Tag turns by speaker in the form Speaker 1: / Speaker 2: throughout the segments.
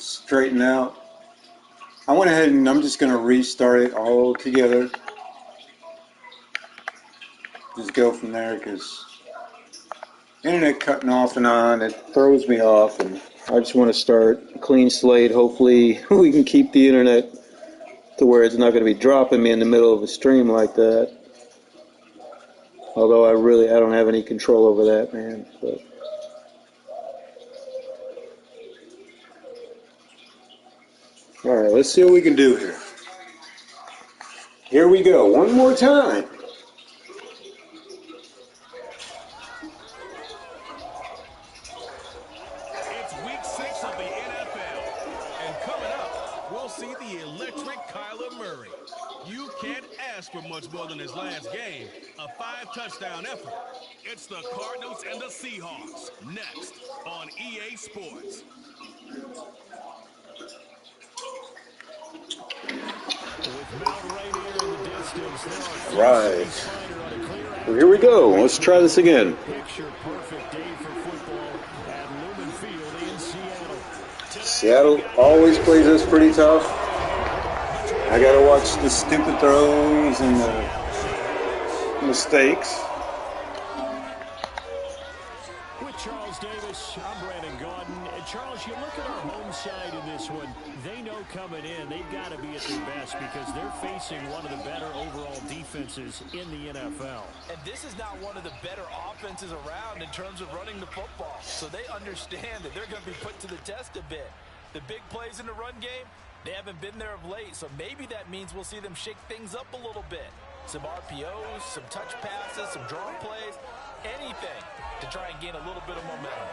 Speaker 1: straighten out. I went ahead and I'm just going to restart it all together. Just go from there because internet cutting off and on, it throws me off, and I just want to start a clean slate. Hopefully we can keep the internet to where it's not going to be dropping me in the middle of a stream like that. Although I don't have any control over that, man. But all right, let's see what we can do here. Here we go, one more time.
Speaker 2: It's week 6 of the NFL. And coming up, we'll see the electric Kyler Murray. You can't ask for much more than his last game, a 5-touchdown effort. It's the Cardinals and the Seahawks, next on EA Sports.
Speaker 1: Right. Well, here we go. Let's try this again. Seattle always plays us pretty tough. I gotta watch the stupid throws and the mistakes.
Speaker 3: With Charles Davis, I'm Brandon Gaudin. And Charles, you look at our home side in this one, they know coming in they've got to be at their best because they're facing one of the better overall defenses in the NFL.
Speaker 4: And this is not one of the better offenses around in terms of running the football. So they understand that they're going to be put to the test a bit. The big plays in the run game, they haven't been there of late. So maybe that means we'll see them shake things up a little bit. Some RPOs, some touch passes, some draw plays, anything to try and gain a little bit of momentum.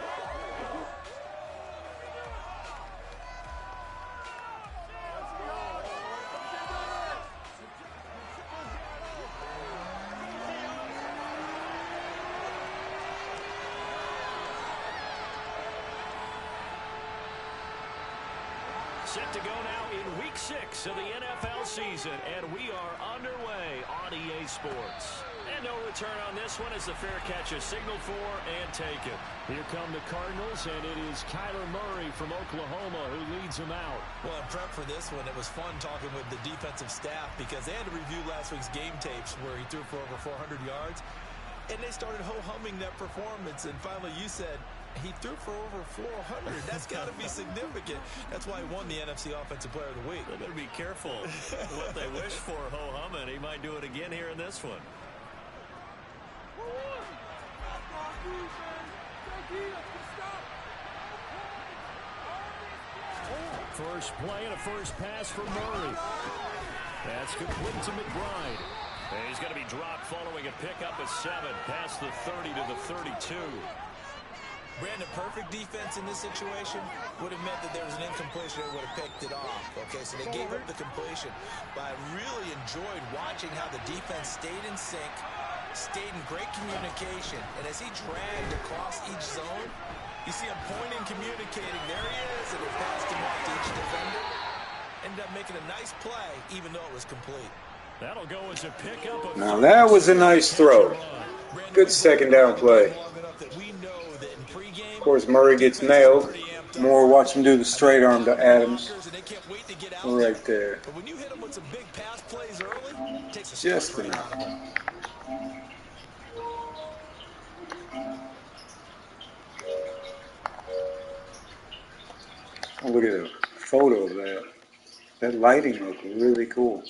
Speaker 3: Set to go now in week 6 of the NFL season, and we are underway on EA Sports. And no return on this one as the fair catch is signaled for and taken. Here come the Cardinals, and it is Kyler Murray from Oklahoma who leads them out.
Speaker 4: Well, in prep for this one, it was fun talking with the defensive staff because they had to review last week's game tapes where he threw for over 400 yards. And they started ho-humming that performance, and finally you said, he threw for over 400. That's got to be significant. That's why he won the NFC Offensive Player of the Week.
Speaker 3: They better be careful what they wish for, ho-humming. He might do it again here in this one. First play and a first pass for Murray. That's complete to McBride. And he's going to be dropped following a pickup of 7 past the 30 to the 32.
Speaker 4: Brandon, perfect defense in this situation would have meant that there was an incompletion and would have picked it off. Okay, so they gave up the completion. But I really enjoyed watching how the defense stayed in sync, stayed in great communication. And as he dragged across each zone, you see him pointing, communicating. There he is, and it passed him off to each defender. Ended up making a nice play, even though it was complete.
Speaker 3: That'll go as a pickup.
Speaker 1: Now that was a nice throw. Good second down play. Of course, Murray gets nailed. Moore watch him do the straight arm to Adams. Right there.
Speaker 4: But when you hit him with some big pass plays early, it takes a
Speaker 1: Just enough. Oh, look at the photo of that. That lighting looked really cool.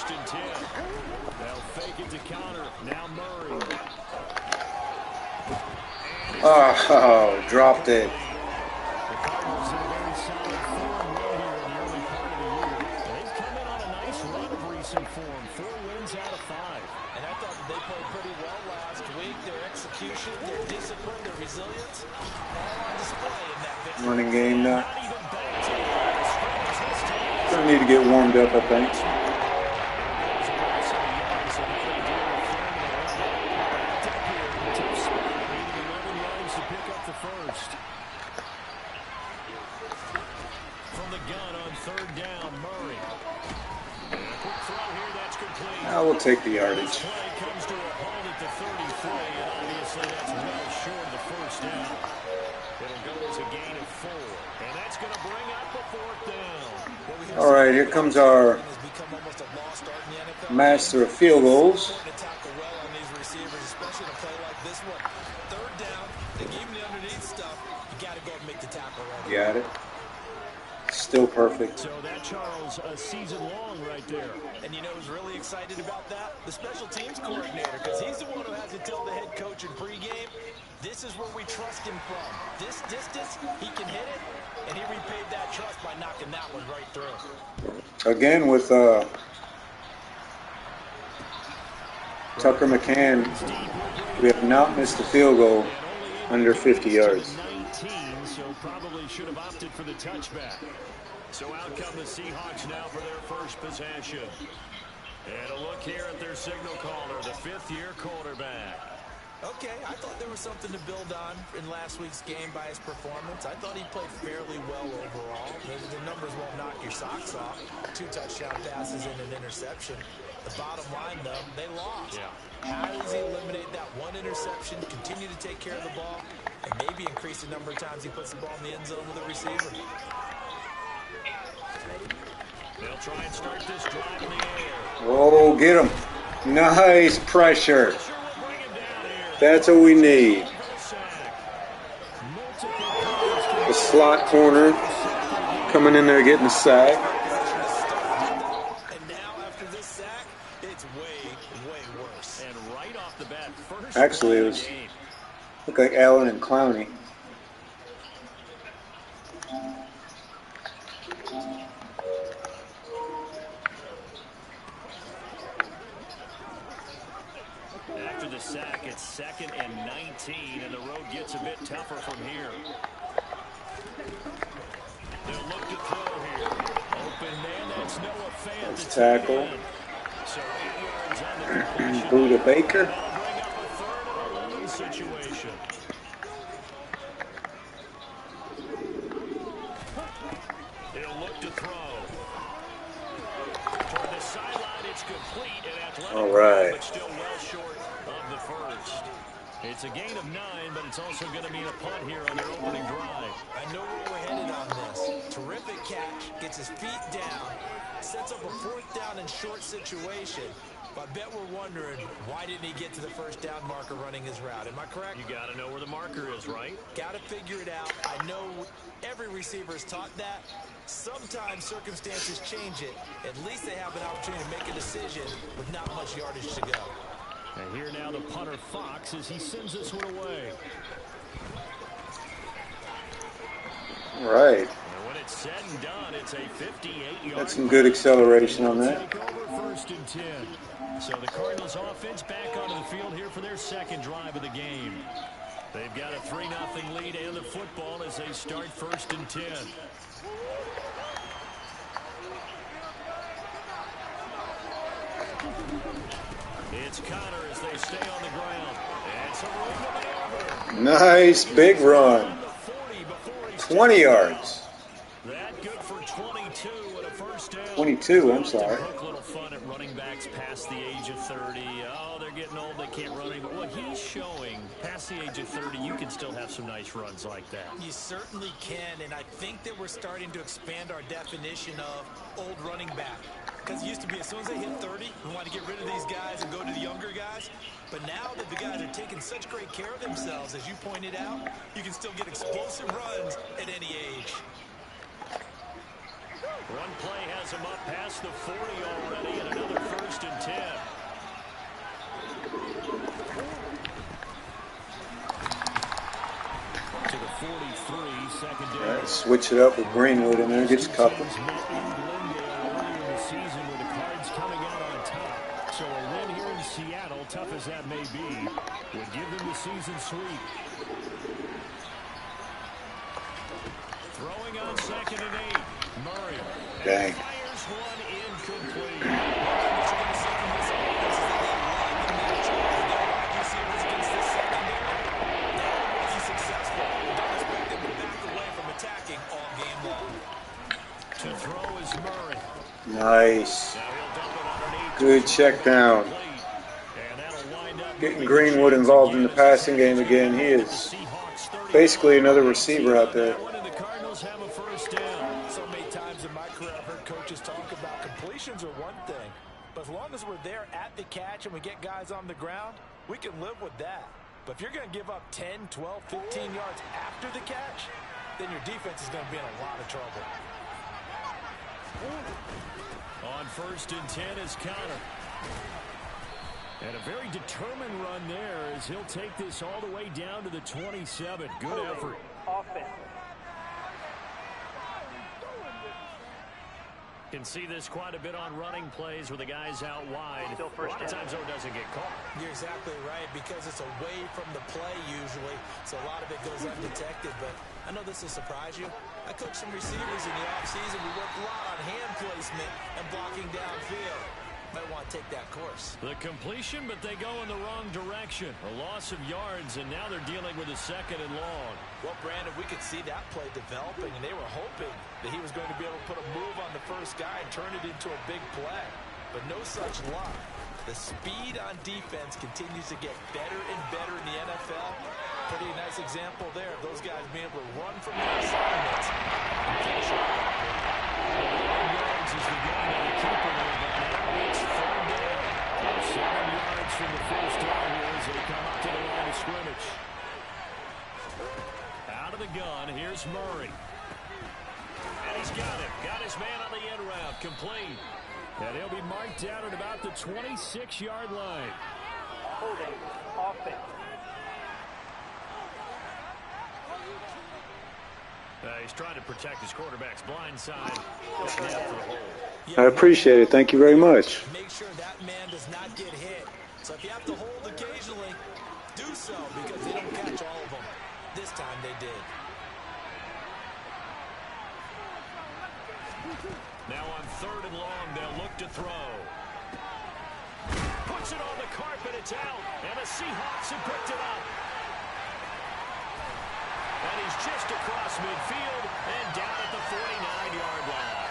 Speaker 3: first and 10. They'll fake it to counter. Now Murray.
Speaker 1: Oh, dropped it.
Speaker 3: The Cardinals in a very solid form right here in the early part of the year. They've come in on a nice run of recent form. 4 wins out of 5.
Speaker 4: And I thought they played pretty well last week. Their execution, their discipline, their resilience, all on display in that victory.
Speaker 1: Running game now.
Speaker 3: Not even back to the scrimmage this time.
Speaker 1: Gonna need to get warmed up, I think.
Speaker 3: From the gun on 3rd down, Murray. Quick throw here, that's complete.
Speaker 1: I will take the yardage.
Speaker 3: Play comes to a halt at the 33, and obviously that's well short of the first down. It'll go as a gain of 4, and that's going to bring up a 4th down.
Speaker 1: All right, here comes our master of field goals. Got it. Still perfect.
Speaker 3: So that, Charles, a season long right there.
Speaker 4: And you know who's really excited about that? The special teams coordinator, because he's the one who has to tell the head coach in pregame, this is where we trust him from. This distance, he can hit it, and he repaid that trust by knocking that one right through.
Speaker 1: Again with Tucker McCann, we have not missed a field goal under 50 yards.
Speaker 3: 19, so probably should have opted for the touchback. So out come the Seahawks now for their first possession. And a look here at their signal caller, the 5th-year quarterback.
Speaker 4: Okay, I thought there was something to build on in last week's game by his performance. I thought he played fairly well overall. The numbers won't knock your socks off. 2 touchdown passes and an interception. The bottom line, though, they lost.
Speaker 3: Yeah.
Speaker 4: How does he eliminate that 1 interception, continue to take care of the ball, and maybe increase the number of times he puts the ball in the end zone with a receiver?
Speaker 3: They'll try and start this drive in the air.
Speaker 1: Oh, get him. Nice pressure. That's what we need. The slot corner coming in there getting the sack.
Speaker 4: And now after this sack, it's way worse.
Speaker 3: And right off the bat, first
Speaker 1: Actually, it was looked like Allen and Clowney.
Speaker 3: After the sack, it's 2nd and 19, and the road gets a bit tougher from here. They'll look to throw here. Open man, that's Noah Fant.
Speaker 1: Nice tackle.
Speaker 3: So 8 yards on the completion.
Speaker 1: Buda Baker.
Speaker 3: That'll bring up a 3rd and 11 situation. He'll look to throw. Toward the sideline, it's complete and athletic.
Speaker 1: All right.
Speaker 3: But still well short of the first. It's a gain of 9, but it's also going to mean a punt here on their opening drive.
Speaker 4: I know where we're headed on this. Terrific catch, gets his feet down, sets up a 4th down and short situation. But I bet we're wondering, why didn't he get to the 1st down marker running his route? Am I correct?
Speaker 3: You got to know where the marker is, right?
Speaker 4: Got to figure it out. I know every receiver is taught that. Sometimes circumstances change it. At least they have an opportunity to make a decision with not much yardage to go.
Speaker 3: And here now the punter Fox as he sends this one away.
Speaker 1: All right.
Speaker 3: And when it's said and done, it's a 58-yard.
Speaker 1: That's some good acceleration on that.
Speaker 3: Take over 1st and 10. So the Cardinals offense back onto the field here for their 2nd drive of the game. They've got a 3-0 lead and the football as they start 1st and 10. It's Connor as they stay on the ground. And some room to maneuver.
Speaker 1: Nice big run. 20 yards.
Speaker 3: That good for 22 and a 1st down.
Speaker 1: 22, I'm sorry.
Speaker 3: Poke little fun at running backs past the age of 30. Oh, they're getting old, they can't run anymore. Well, he's showing past the age of 30, you can still have some nice runs like that.
Speaker 4: You certainly can, and I think that we're starting to expand our definition of old running back. Because it used to be as soon as they hit 30, we want to get rid of these guys and go to the younger guys. But now that the guys are taking such great care of themselves, as you pointed out, you can still get explosive runs at any age.
Speaker 3: One play has him up past the 40 already, and another 1st
Speaker 1: Switch it up with Greenwood in there, gets a couple.
Speaker 3: So a win here in Seattle, tough as that may be, would give them the season sweep. Throwing on 2nd and 8. Murray.
Speaker 1: Dang.
Speaker 3: Fires one incomplete. To throw is Murray.
Speaker 1: Nice. Good check down. Getting Greenwood involved in the passing game again. He is basically another receiver out there.
Speaker 4: So many times in my career I've heard coaches talk about completions are one thing, but as long as we're there at the catch and we get guys on the ground, we can live with that. But if you're going to give up 10, 12, 15 yards after the catch, then your defense is going to be in a lot of trouble.
Speaker 3: On 1st and 10 is Connor. And a very determined run there as he'll take this all the way down to the 27. Good effort. Can see this quite a bit on running plays where the guy's out wide. A lot of times, though, it doesn't get caught.
Speaker 4: You're exactly right, because it's away from the play usually, so a lot of it goes undetected. But I know this will surprise you. I coached some receivers in the offseason. We worked a lot on hand placement and blocking downfield. Might want to take that course.
Speaker 3: The completion, but they go in the wrong direction. A loss of yards, and now they're dealing with a 2nd and long.
Speaker 4: Well, Brandon, we could see that play developing, and they were hoping that he was going to be able to put a move on the first guy and turn it into a big play. But no such luck. The speed on defense continues to get better and better in the NFL. Pretty nice example there of those guys being able to run from their assignments.
Speaker 3: Yards is the game of the keeper there, but now it's 3rd down. 7 yards from the first down here as they come up to the line of scrimmage. Out of the gun, here's Murray. And he's got it. Got his man on the end route, complete. And he'll be marked down at about the 26-yard line.
Speaker 5: Holding offense.
Speaker 3: He's trying to protect his quarterback's blind side.
Speaker 1: I appreciate it. Thank you very much.
Speaker 4: Make sure that man does not get hit. So if you have to hold occasionally, do so, because they don't catch all of them. This time they did.
Speaker 3: Now on 3rd and long, they'll look to throw. Puts it on the carpet, it's out, and the Seahawks have picked it up. And he's just across midfield and down at the 49-yard line.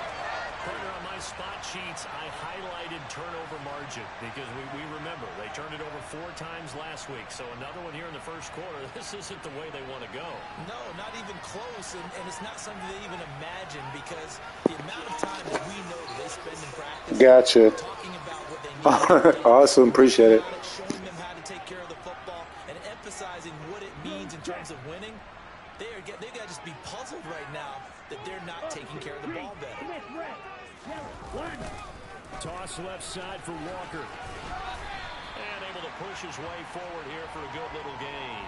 Speaker 3: Partner, on my spot sheets, I highlighted turnover margin because we remember they turned it over 4 times last week. So another one here in the first quarter. This isn't the way they want to go.
Speaker 4: No, not even close, and it's not something they even imagine, because the amount of time that we know that they spend in practice
Speaker 1: Gotcha.
Speaker 4: talking about what they need.
Speaker 1: Awesome. Appreciate it.
Speaker 4: Showing them how to take care of the football and emphasizing what it means in terms of winning. They've got to just be puzzled right now that they're not taking care of the ball better.
Speaker 3: Toss left side for Walker. And able to push his way forward here for a good little gain.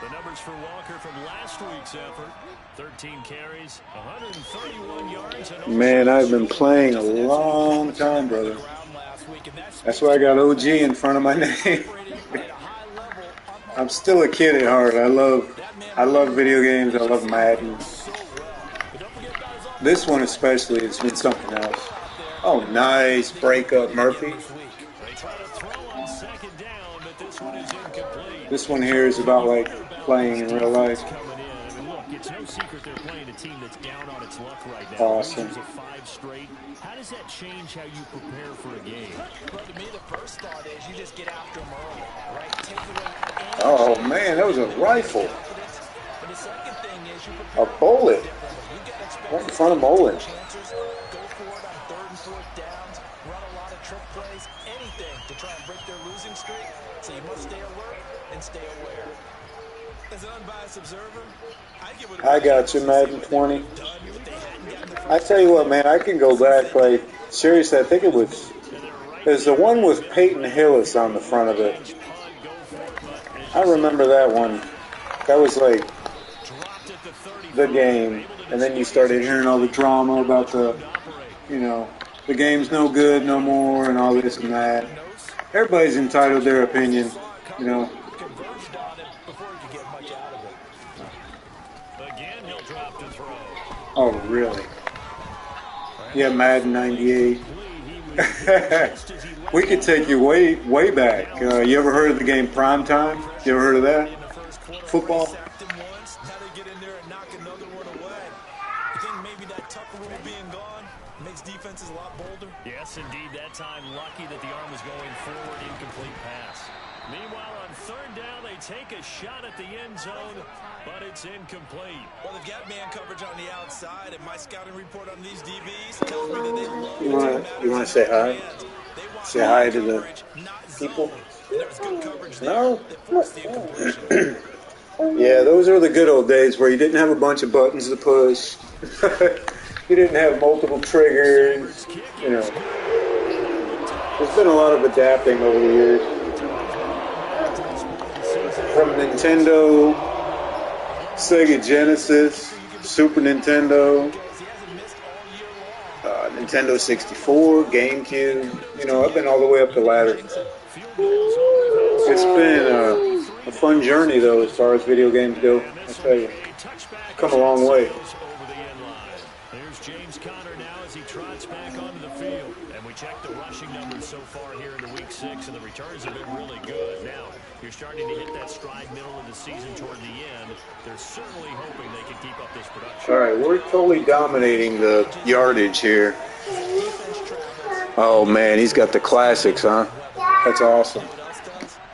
Speaker 3: The numbers for Walker from last week's effort: 13 carries, 131 yards. And
Speaker 1: Man, I've been playing a long time, brother. That's why I got OG in front of my name. I'm still a kid at heart. I love video games. I love Madden. This one especially, it's been something else. Oh, nice breakup, Murphy. This one here is about like playing in real life.
Speaker 3: It's no secret they're playing a team that's down on its luck right now.
Speaker 1: Awesome.
Speaker 3: Losers of 5 straight. How does that change how you prepare for a game?
Speaker 4: Well, to me, the first thought is you just get after them early, right? Take away
Speaker 1: Oh man, that was a rifle.
Speaker 4: And the second thing is you
Speaker 1: A
Speaker 4: prepare
Speaker 1: bullet.
Speaker 4: differently. You get
Speaker 1: Right in front of Mullen.
Speaker 4: chances, go for it on 3rd and 4th downs, run a lot of trick plays, anything to try and break their losing streak. So you must stay alert and stay aware. As an unbiased observer,
Speaker 1: I got you, Madden 20. I tell you what, man, I can go back. Like, seriously, I think there's the one with Peyton Hillis on the front of it. I remember that one. That was like the game, and then you started hearing all the drama about the, you know, the game's no good no more and all this and that. Everybody's entitled to their opinion, you know.
Speaker 4: Converged on him before he could get much out of it.
Speaker 3: Again, he'll drop to throw.
Speaker 1: Oh, really? Yeah, Madden 98. We could take you way, way back. You ever heard of the game Prime Time? You ever heard of that? Football?
Speaker 4: Now they get in there and knock another one away. I think maybe that Tucker rule being gone makes defenses a lot bolder.
Speaker 3: Yes, indeed. That time, lucky that the arm was going forward. Incomplete pass. Meanwhile, on third down, they take a shot at the end zone, but it's incomplete.
Speaker 4: Well, they've got man coverage on the outside, and my scouting report on these DBs tells me that they love
Speaker 1: You want to say hi? Say hi to the people? No? Yeah, those are the good old days where you didn't have a bunch of buttons to push. You didn't have multiple triggers. You know, there's been a lot of adapting over the years. From Nintendo, Sega Genesis, Super Nintendo, Nintendo 64, GameCube. You know, I've been all the way up the ladder. It's been a fun journey, though, as far as video games go. I tell you, come a long way.
Speaker 3: There's James Conner now as he trots back onto the field. And we check the rushing numbers so far here into Week 6, and the returns have been really good. Now, you're starting to hit that stride middle of the season toward the end. They're certainly hoping they can keep up this production.
Speaker 1: All right, we're totally dominating the yardage here. Oh, man, he's got the classics, huh? That's awesome.
Speaker 4: A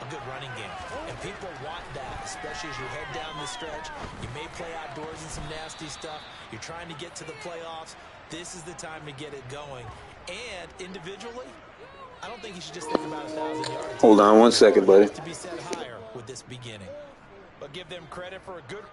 Speaker 4: good running game. And people want that, especially as you head down the stretch. You may play outdoors in some nasty stuff. You're trying to get to the playoffs. This is the time to get it going. And individually, I don't think you should just think about 1,000 yards.
Speaker 1: Hold on one second, buddy.
Speaker 4: To be set higher with this beginning. But give them credit for a good...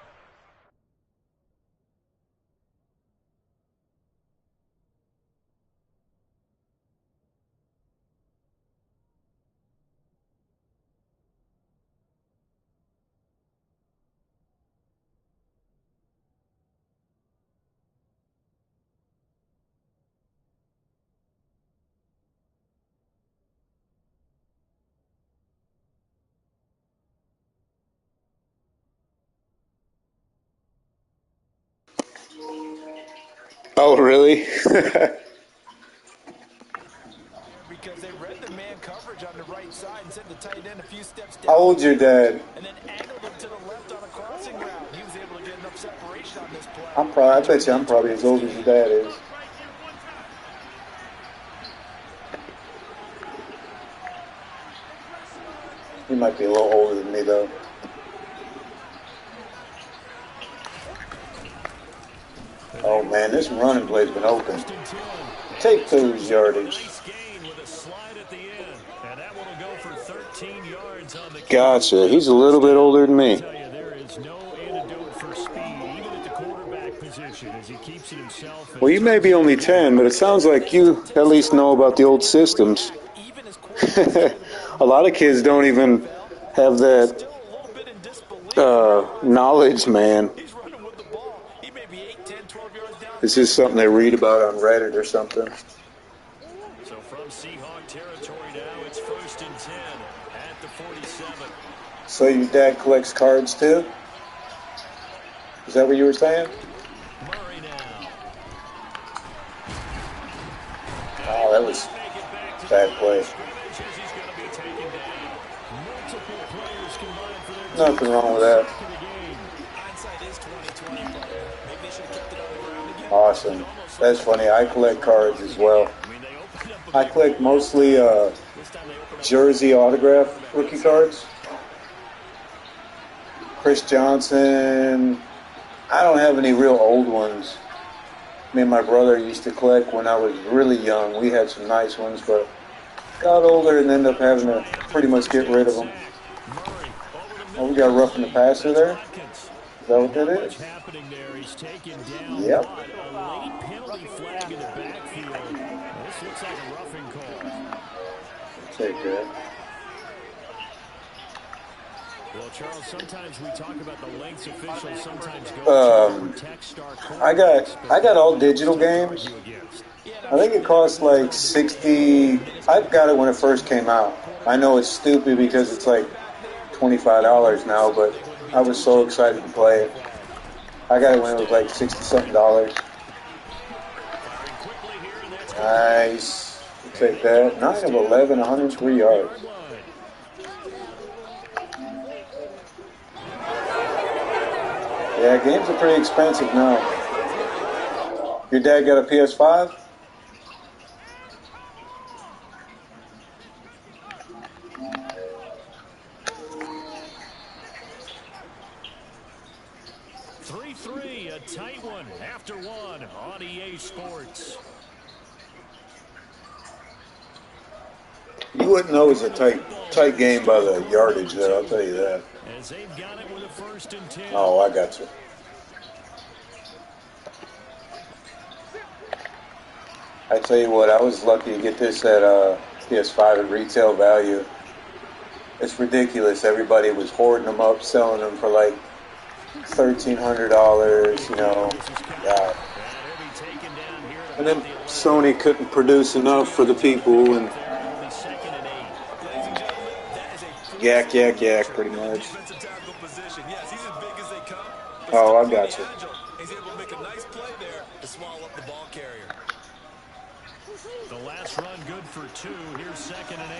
Speaker 1: Oh, really?
Speaker 4: Because they read the man coverage on the right side and sent the tight end a few steps down.
Speaker 1: How old's your dad?
Speaker 4: And then angled him to the left on a crossing route. He was able to get enough separation on this play.
Speaker 1: I bet you I'm probably as old as your dad is. He might be a little older than me, though. Oh, man, this running play's been open. Take those yardage. Gotcha. He's a little bit older than me. Well, you may be only 10, but it sounds like you at least know about the old systems. A lot of kids don't even have that knowledge, man. This is something they read about on Reddit or something.
Speaker 3: So from Seahawk territory now, it's 1st and 10 at the 47.
Speaker 1: So your dad collects cards too? Is that what you were saying?
Speaker 3: Murray now.
Speaker 1: Oh, that was a bad play. Nothing wrong with that. Awesome. That's funny. I collect cards as well. I collect mostly jersey autograph rookie cards. Chris Johnson. I don't have any real old ones. Me and my brother used to collect when I was really young. We had some nice ones, but got older and ended up having to pretty much get rid of them. Oh, we got roughing the passer there? Is that what that is? Yep. Take that.
Speaker 3: Well, Charles, sometimes we talk about the lengths officials sometimes go to protect star quarterbacks.
Speaker 1: I got all digital games. I think it costs like 60. I got it when it first came out. I know it's stupid because it's like $25 now, but I was so excited to play it. I got it when it was like 60-something dollars. Nice. We'll take that. 9 of 11, 103 yards. Yeah, games are pretty expensive now. Your dad got a PS5?
Speaker 3: A tight one after one on EA Sports.
Speaker 1: You wouldn't know it's a tight game by the yardage there, I'll tell you that.
Speaker 3: As they've got it with a 1st and 10.
Speaker 1: Oh, I got you. I tell you what, I was lucky to get this at PS5 at retail value. It's ridiculous. Everybody was hoarding them up, selling them for like $1,300, you know. Yeah. And then Sony couldn't produce enough for the people, and yak, pretty much. Oh, I got you.
Speaker 4: He's able to make a nice play there to swallow up the ball carrier.
Speaker 3: The last run good for 2. Here's 2nd and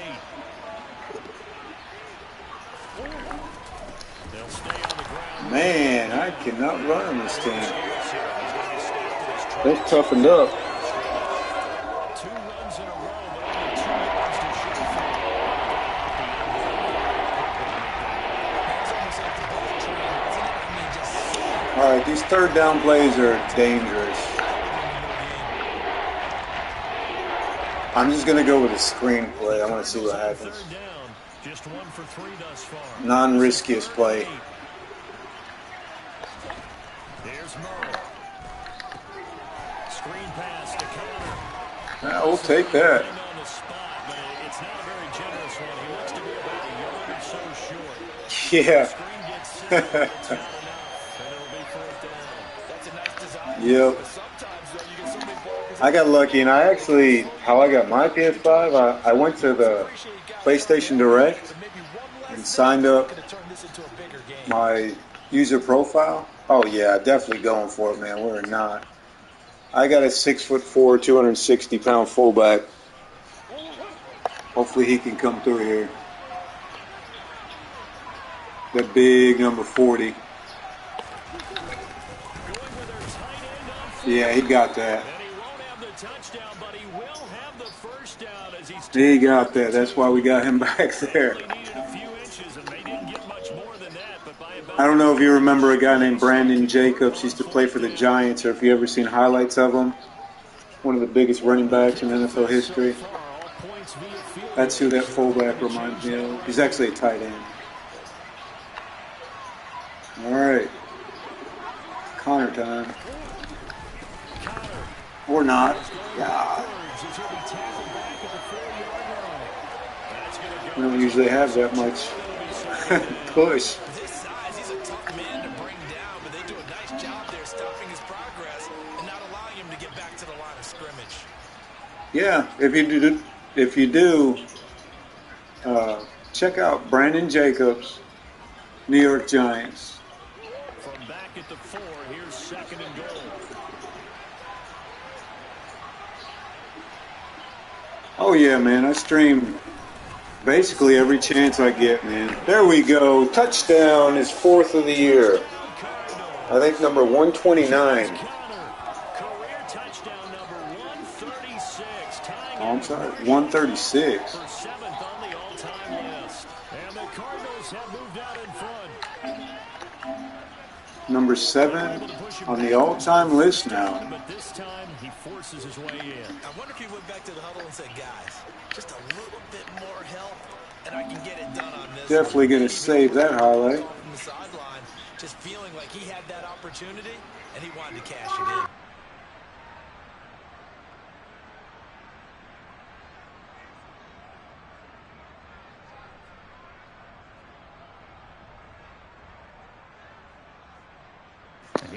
Speaker 3: 8. They'll stay on the ground.
Speaker 1: Man, I cannot run on this team. They're toughened up.
Speaker 3: 2 runs in a row, but only 2 yards to shoot for.
Speaker 1: All right, these 3rd down plays are dangerous. I'm just going to go with a screenplay. I want to see what happens.
Speaker 3: Just 1 for 3 thus far.
Speaker 1: Non-riskiest play.
Speaker 3: There's Murray. Screen pass to Connor.
Speaker 1: Yeah, we'll take that.
Speaker 3: On the spot, but it's not a very generous one. He looks to be about a yard or so short.
Speaker 1: Yeah.
Speaker 3: Screen gets set. It's not enough, and it'll be 4th down.
Speaker 4: That's a nice design.
Speaker 1: Yep.
Speaker 4: Sometimes though, you get so many balls.
Speaker 1: I got lucky, and how I got my PS5, I went to the PlayStation Direct and signed up my user profile. Oh yeah, definitely going for it, man. We're not. I got a 6'4", 260-pound fullback. Hopefully he can come through here. That big number 40. Yeah, he got that. He got that. That's why we got him back there. I don't know if you remember a guy named Brandon Jacobs. He used to play for the Giants, or if you ever seen highlights of him. One of the biggest running backs in NFL history. That's who that fullback reminds me of. He's actually a tight end. All right. Connor time. Or not. Yeah. We don't usually have that much push.
Speaker 4: This size, he's a tough man to bring down, but they do a nice job there stopping his progress and not allowing him to get back to the line of scrimmage.
Speaker 1: Yeah, if you do, check out Brandon Jacobs, New York Giants.
Speaker 3: From back at the 4, here's 2nd and goal.
Speaker 1: Oh yeah, man, I stream basically every chance I get, man. There we go. Touchdown is 4th of the year. I think number 129.
Speaker 3: Career touchdown number 136.
Speaker 1: Oh, I'm sorry, 136.
Speaker 3: For 7th on the all-time list. And the Cardinals have moved out in front.
Speaker 1: Number 7 on the all-time list now.
Speaker 3: But this time he forces his way in.
Speaker 4: I wonder if he went back to the huddle and said, guys, just a little bit more help, and I can get it done on this.
Speaker 1: Definitely going to save that highlight.
Speaker 4: From the sideline, just feeling like he had that opportunity, and he wanted to cash it in.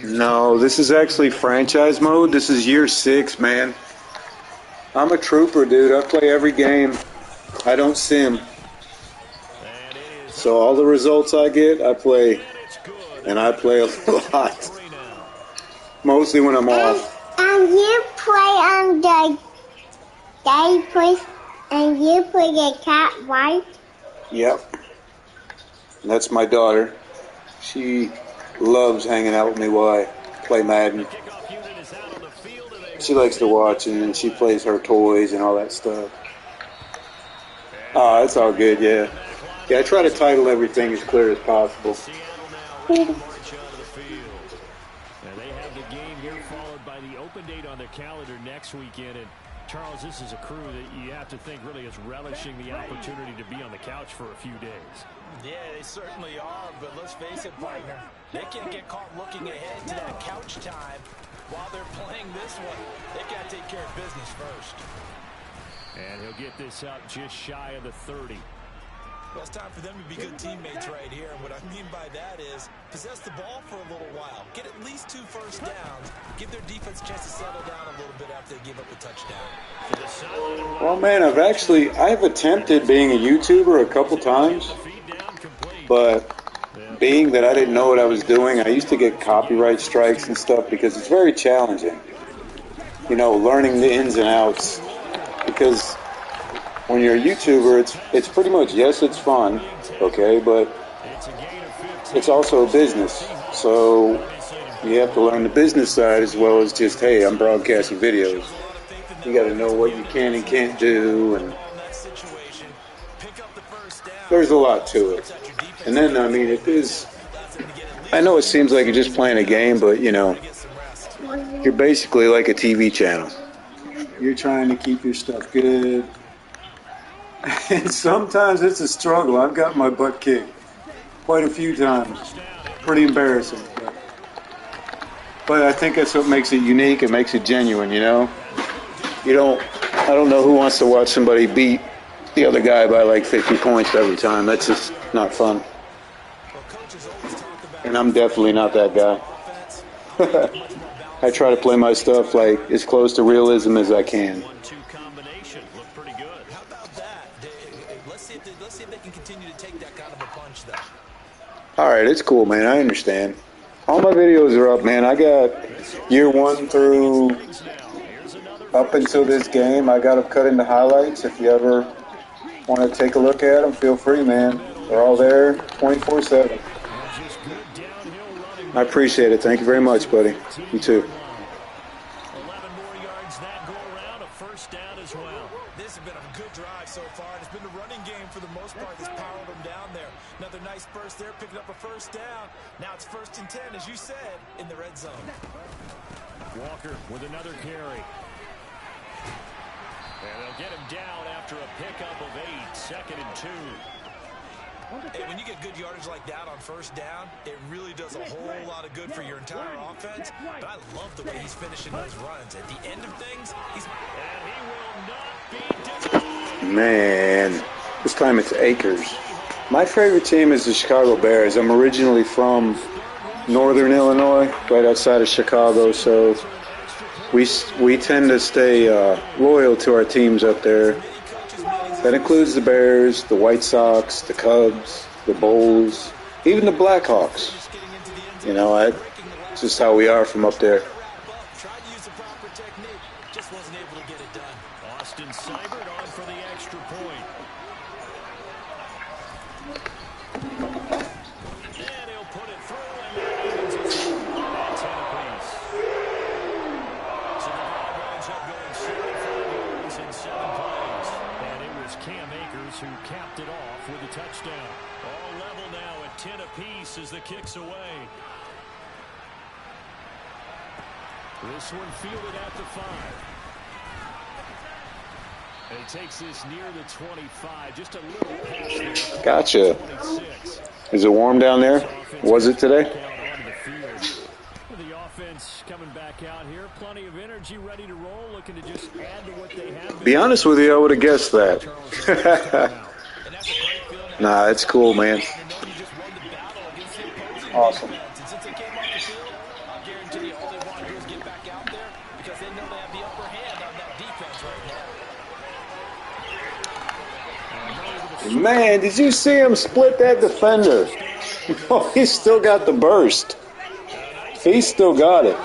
Speaker 1: No, this is actually franchise mode. This is year 6, man. I'm a trooper, dude. I play every game. I don't sim. So all the results I get, I play. And I play a lot. Mostly when I'm off.
Speaker 6: And you play on the day place, and you play the cat, right?
Speaker 1: Yep. That's my daughter. She loves hanging out with me while I play Madden. She likes to watch and she plays her toys and all that stuff. Oh, it's all good, yeah. Yeah, I try to title everything as clear as possible.
Speaker 3: They have the game here followed by the open date on their calendar next weekend. And Charles, this is a crew that you have to think really is relishing the opportunity to be on the couch for a few days.
Speaker 4: Yeah, they certainly are, but let's face it, partner. They can't get caught looking ahead to that couch time while they're playing this one. They've got to take care of business first.
Speaker 3: And he'll get this up just shy of the 30.
Speaker 4: Well, it's time for them to be good teammates right here. And what I mean by that is possess the ball for a little while. Get at least 2 first downs. Give their defense a chance to settle down a little bit after they give up a touchdown.
Speaker 1: Well, man, I've attempted being a YouTuber a couple times. But being that I didn't know what I was doing, I used to get copyright strikes and stuff because it's very challenging. You know, learning the ins and outs. Because when you're a YouTuber, it's pretty much, yes, it's fun, okay, but it's also a business. So you have to learn the business side as well as just, hey, I'm broadcasting videos. You got to know what you can and can't do, and there's a lot to it. And then, I mean, I know it seems like you're just playing a game, but, you know, you're basically like a TV channel. You're trying to keep your stuff good. And sometimes it's a struggle. I've got my butt kicked quite a few times. Pretty embarrassing. But I think that's what makes it unique. It makes it genuine, you know? I don't know who wants to watch somebody beat the other guy by like 50 points every time. That's just not fun. And I'm definitely not that guy. I try to play my stuff like as close to realism as I can. Alright, it's cool, man. I understand. All my videos are up, man. I got year 1 through up until this game. I got them cut into highlights. If you ever want to take a look at them, feel free, man. They're all there 24/7. I appreciate it. Thank you very much, buddy. You too.
Speaker 3: 11 more yards that go around, a first down as well.
Speaker 4: This has been a good drive so far. It's been the running game for the most part that's powered them down there. Another nice burst there, picking up a first down. Now it's 1st and 10, as you said, in the red zone.
Speaker 3: Walker with another carry. And they'll get him down after a pickup of 8, 2nd and 2.
Speaker 4: Hey, when you get good yardage like that on first down, it really does a whole lot of good for your entire offense. But I love the way he's finishing those runs. At the end of things, he's...
Speaker 3: And he will not be denied.
Speaker 1: Man, this time it's Acres. My favorite team is the Chicago Bears. I'm originally from northern Illinois, right outside of Chicago, so we tend to stay loyal to our teams up there. That includes the Bears, the White Sox, the Cubs, the Bulls, even the Blackhawks. You know, it's just how we are from up there.
Speaker 3: Austin Seibert on for the extra point. And he'll put it through, and that evens us at 10 apiece. So the ball winds up going 75 yards in 7 plays. And it was Cam Akers who capped it off with a touchdown. All level now at 10 apiece as the kick's away. This one fielded at the 5. And he takes this near the 25. Just a little pass there.
Speaker 1: Gotcha.
Speaker 3: 26.
Speaker 1: Is it warm down there? Was it today?
Speaker 3: The offense coming back out here. Plenty of energy, ready to roll, looking to just add to what they have.
Speaker 1: Be honest with you, I would have guessed that. Nah, it's cool, man. Awesome. Man, did you see him split that defender? Oh, he's still got the burst. He's still got it.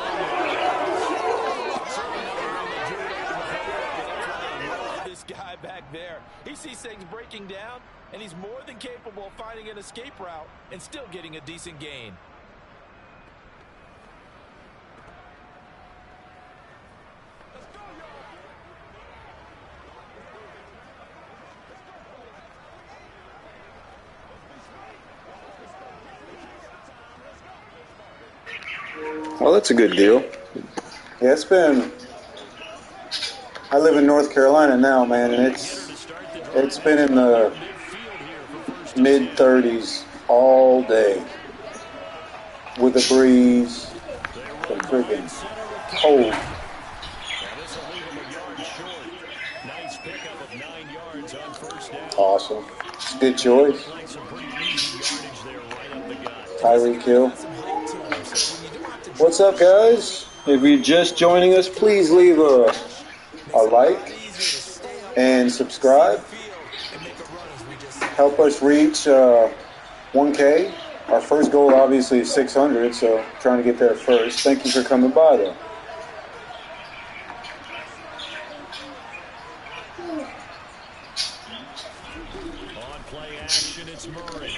Speaker 4: This guy back there, he sees things breaking down, and he's more than capable of finding an escape route and still getting a decent gain.
Speaker 1: Well, that's a good deal. Yeah, it's been. I live in North Carolina now, man, and it's been in the mid-30s all day with a breeze and freaking cold. Awesome. Good choice. Tyreek Hill. What's up, guys? If you're just joining us, please leave a like and subscribe. Help us reach 1K. Our first goal, obviously, is 600, so trying to get there first. Thank you for coming by, though.
Speaker 3: On play action, it's Murray.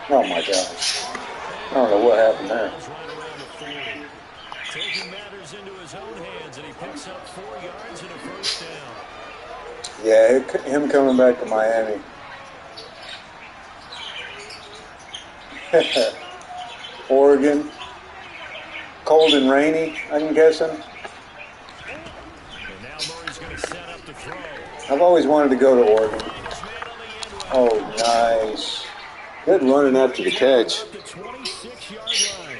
Speaker 1: Oh, my gosh. I don't know what happened there.
Speaker 3: Taking matters into his own hands, and he picks up 4 yards and a first down.
Speaker 1: Yeah, him coming back to Miami. Oregon. Cold and rainy, I'm guessing.
Speaker 3: And now Murray's going to set up the throw.
Speaker 1: I've always wanted to go to Oregon. Oh, nice. Good running after the catch.
Speaker 3: The 26-yard line.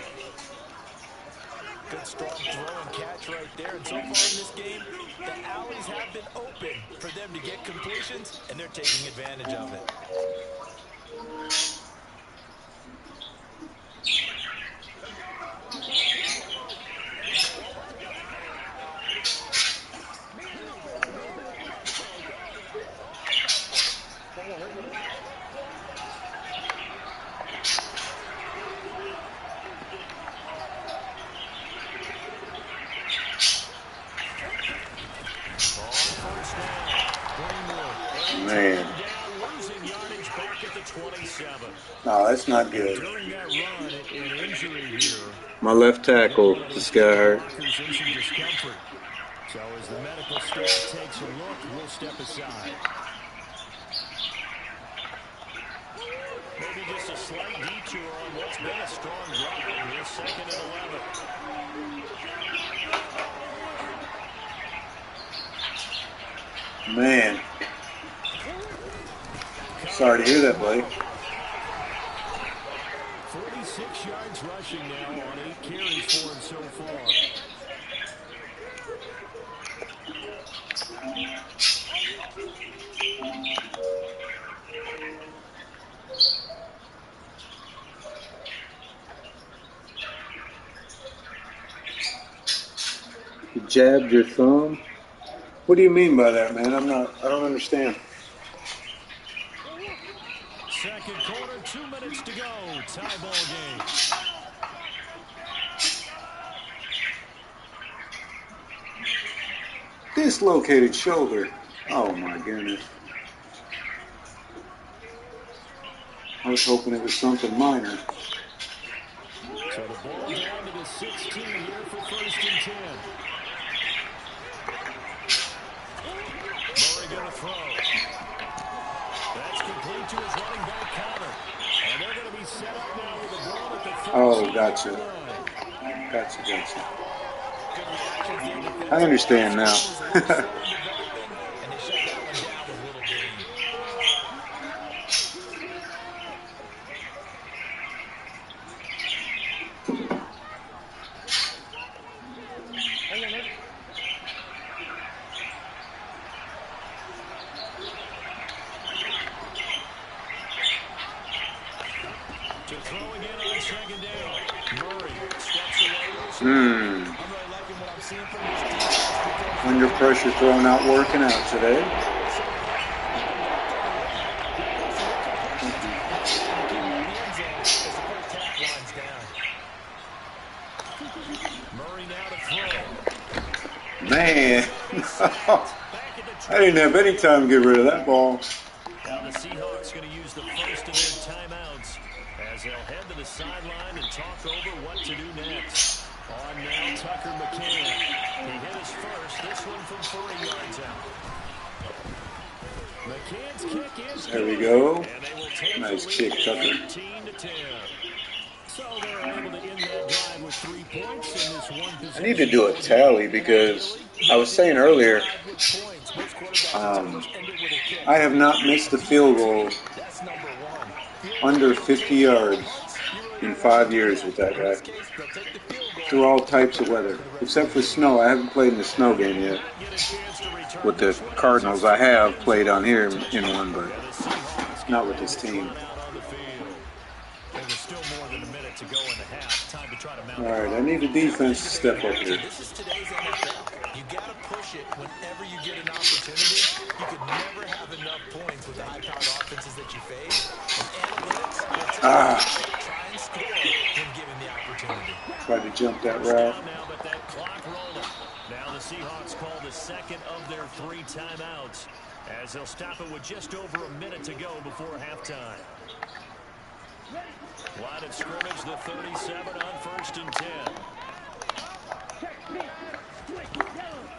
Speaker 4: Good strong throw and catch right there. And so far in this game, the alleys have been open for them to get completions, and they're taking advantage of it.
Speaker 1: Man. No, that's not good. My left tackle just got hurt.
Speaker 3: So as the medical staff takes a look, we'll step aside. Maybe just a slight detour on what's been a strong drive. Here's 2nd and 11.
Speaker 1: Man. Sorry to hear that, buddy.
Speaker 3: 46 yards rushing now on 8 carries for him so far.
Speaker 1: You jabbed your thumb? What do you mean by that, man? I don't understand.
Speaker 3: Second quarter, 2 minutes to go. Tie ball game.
Speaker 1: Dislocated shoulder. Oh my goodness. I was hoping it was something minor.
Speaker 3: So the ball down to the 16 here for 1st and 10. Murray going to throw. That's complete to his running back Connor. And they're going to be set up now with the ball at the 13.
Speaker 1: Oh, gotcha. I understand now.
Speaker 3: To throw again on 2nd down. Murray steps away.
Speaker 1: Under pressure throw not working out today. Man, I didn't have any time to get rid of that ball.
Speaker 3: Now the Seahawks going to use the first of their timeouts as they'll head to the sideline and talk over what to do next. On now, Tucker McCann. He hit his first, this one from 40 yards out. McCann's kick is
Speaker 1: There we go.
Speaker 3: and they will take
Speaker 1: Nice
Speaker 3: the
Speaker 1: kick,
Speaker 3: lead
Speaker 1: Tucker.
Speaker 3: 13-10. So they're able to end that drive with 3 points in this one
Speaker 1: I need to do a tally because I was saying earlier, I have not missed a field goal under 50 yards in 5 years with that guy. Through all types of weather, except for snow. I haven't played in the snow game yet. With the Cardinals, I have played on here in one, but not with this team. All right, I need the defense to step up here.
Speaker 4: This is today's NFL. You got to push it whenever you get an opportunity. You could never have enough points with the high-powered offenses that you face. And analytics will try and score when given the opportunity.
Speaker 1: Tried to jump that route.
Speaker 3: Now the Seahawks call the second of their 3 timeouts as they'll stop it with just over a minute to go before halftime. Line of scrimmage, the 37 on 1st and 10.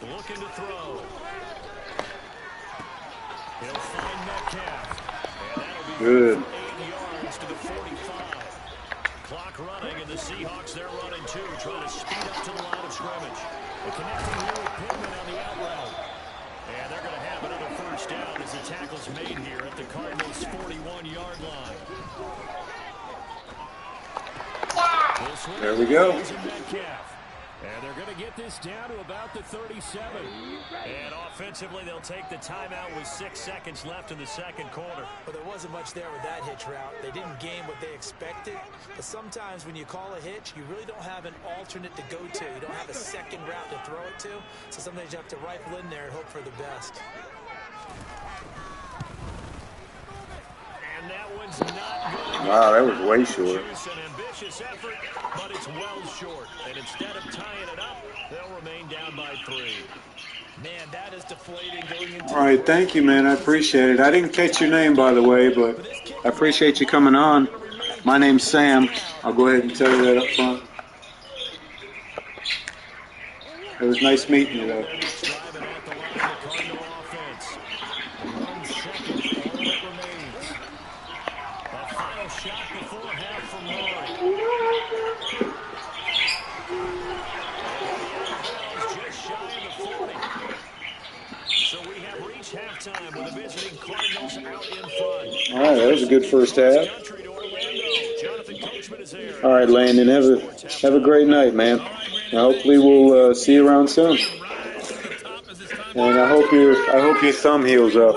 Speaker 3: Looking to throw. He'll find Metcalf. And that'll be
Speaker 1: good.
Speaker 3: 8 yards to the 45. Clock running, and the Seahawks, they're running too, trying to speed up to the line of scrimmage. They're connecting here with Pittman on the out route. And they're going to have another first down as the tackle's made here at the Cardinals' 41-yard line.
Speaker 1: There we go.
Speaker 3: And they're going to get this down to about the 37. And offensively, they'll take the timeout with 6 seconds left in the second quarter.
Speaker 4: Well, there wasn't much there with that hitch route. They didn't gain what they expected. But sometimes when you call a hitch, you really don't have an alternate to go to. You don't have a second route to throw it to. So sometimes you have to rifle in there and hope for the best.
Speaker 3: And that one's not good.
Speaker 1: Wow, that was way short.
Speaker 3: An ambitious effort, but it's well short. And instead of tying it up, they'll remain down by 3.
Speaker 4: Man, that is deflating going into.
Speaker 1: All right, thank you, man. I appreciate it. I didn't catch your name, by the way, but I appreciate you coming on. My name's Sam. I'll go ahead and tell you that up front. It was nice meeting you, though.
Speaker 3: Halftime with the visiting Cardinals out in front.
Speaker 1: All right, that was a good first half. All right, Landon, have a great night, man. And hopefully we'll see you around soon. And I hope your thumb heals up.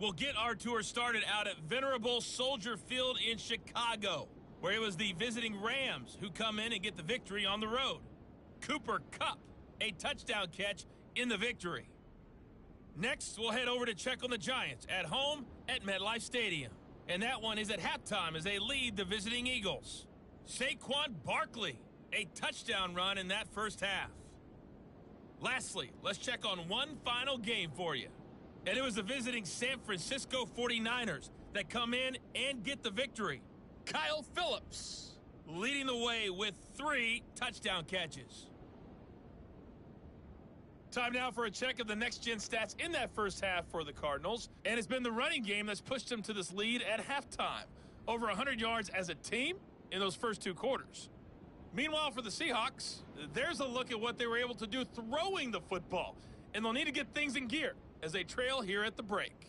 Speaker 2: We'll get our tour started out at Venerable Soldier Field in Chicago, where it was the visiting Rams who come in and get the victory on the road. Cooper Kupp, a touchdown catch in the victory. Next, we'll head over to check on the Giants at home at MetLife Stadium. And that one is at halftime as they lead the visiting Eagles. Saquon Barkley, a touchdown run in that first half. Lastly, let's check on one final game for you. And it was the visiting San Francisco 49ers that come in and get the victory. Kyle Phillips leading the way with 3 touchdown catches. Time now for a check of the next-gen stats in that first half for the Cardinals. And it's been the running game that's pushed them to this lead at halftime. Over 100 yards as a team in those first 2 quarters. Meanwhile, for the Seahawks, there's a look at what they were able to do throwing the football. And they'll need to get things in gear as they trail here at the break.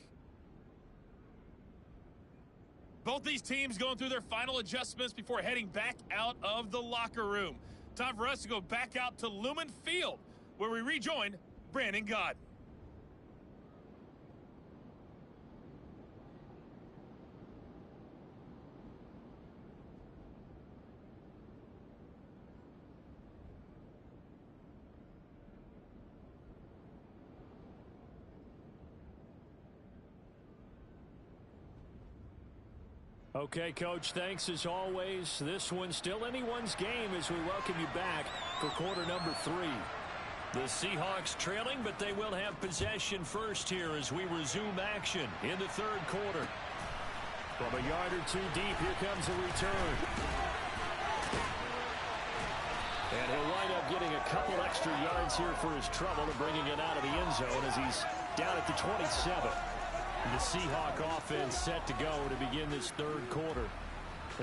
Speaker 2: Both these teams going through their final adjustments before heading back out of the locker room. Time for us to go back out to Lumen Field, where we rejoin Brandon Gaudin.
Speaker 3: Okay, Coach, thanks as always. This one's still anyone's game as we welcome you back for quarter number 3. The Seahawks trailing, but they will have possession first here as we resume action in the third quarter. From a yard or two deep, here comes a return. And he'll wind up getting a couple extra yards here for his trouble and bringing it out of the end zone as he's down at the 27. The Seahawk offense set to go to begin this third quarter.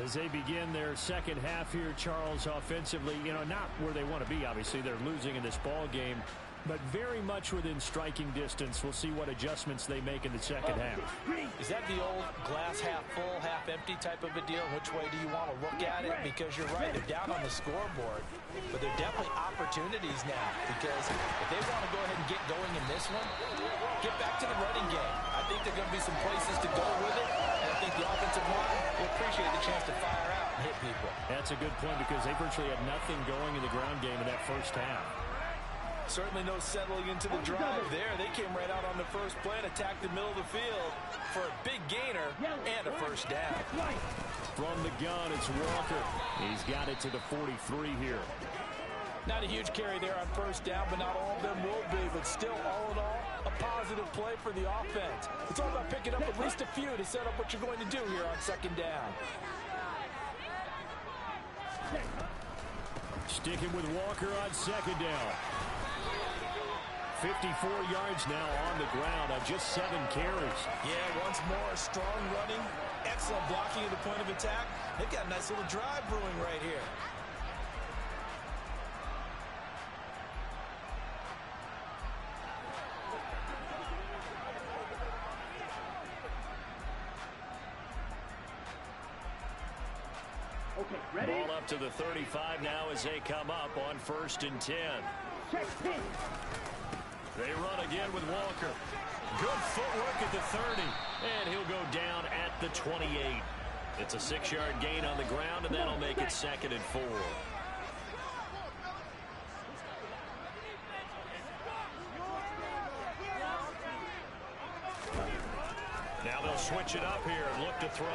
Speaker 3: As they begin their second half here, Charles, offensively, not where they want to be, obviously. They're losing in this ball game, but very much within striking distance. We'll see what adjustments they make in the second half.
Speaker 4: Is that the old glass half full, half empty type of a deal? Which way do you want to look at it? Because you're right, they're down on the scoreboard, but they're definitely opportunities now, because if they want to go ahead and get going in this one, get back to the running game. I think there are going to be some places to go with it, and I think the offensive line will appreciate the chance to fire out and hit people.
Speaker 3: That's a good point because they virtually had nothing going in the ground game in that first half.
Speaker 4: Certainly no settling into the drive there. They came right out on the first play and attacked the middle of the field for a big gainer and a first down.
Speaker 3: From the gun, it's Walker. He's got it to the 43 here.
Speaker 4: Not a huge carry there on first down, but not all of them will be. But still, all in all, a positive play for the offense. It's all about picking up at least a few to set up what you're going to do here on second down.
Speaker 3: Sticking with Walker on second down. 54 yards now on the ground on just 7 carries.
Speaker 4: Yeah, once more, strong running, excellent blocking at the point of attack. They've got a nice little drive brewing right here.
Speaker 5: Okay, ready?
Speaker 3: Ball up to the 35 now as they come up on 1st and 10.
Speaker 5: Check 10.
Speaker 3: They run again with Walker. Good footwork at the 30. And he'll go down at the 28. It's a 6-yard gain on the ground, and that'll make it 2nd and 4. Now they'll switch it up here and look to throw.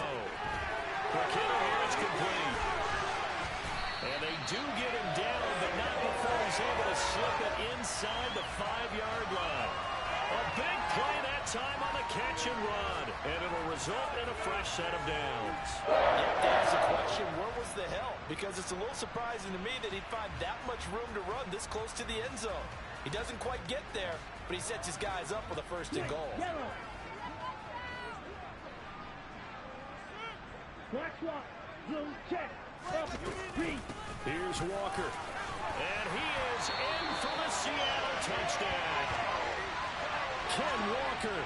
Speaker 3: McKinnon here, it's complete. And they do get him down, but not before he's able to slip it inside the 5-yard line. A big play that time on the catch and run. And it'll result in a fresh set of downs.
Speaker 4: That's a question, where was the help? Because it's a little surprising to me that he'd find that much room to run this close to the end zone. He doesn't quite get there, but he sets his guys up with a 1st and goal.
Speaker 5: Black swap. Blue check. Up. 3.
Speaker 3: Here's Walker. And he is in for the Seattle touchdown. Ken Walker,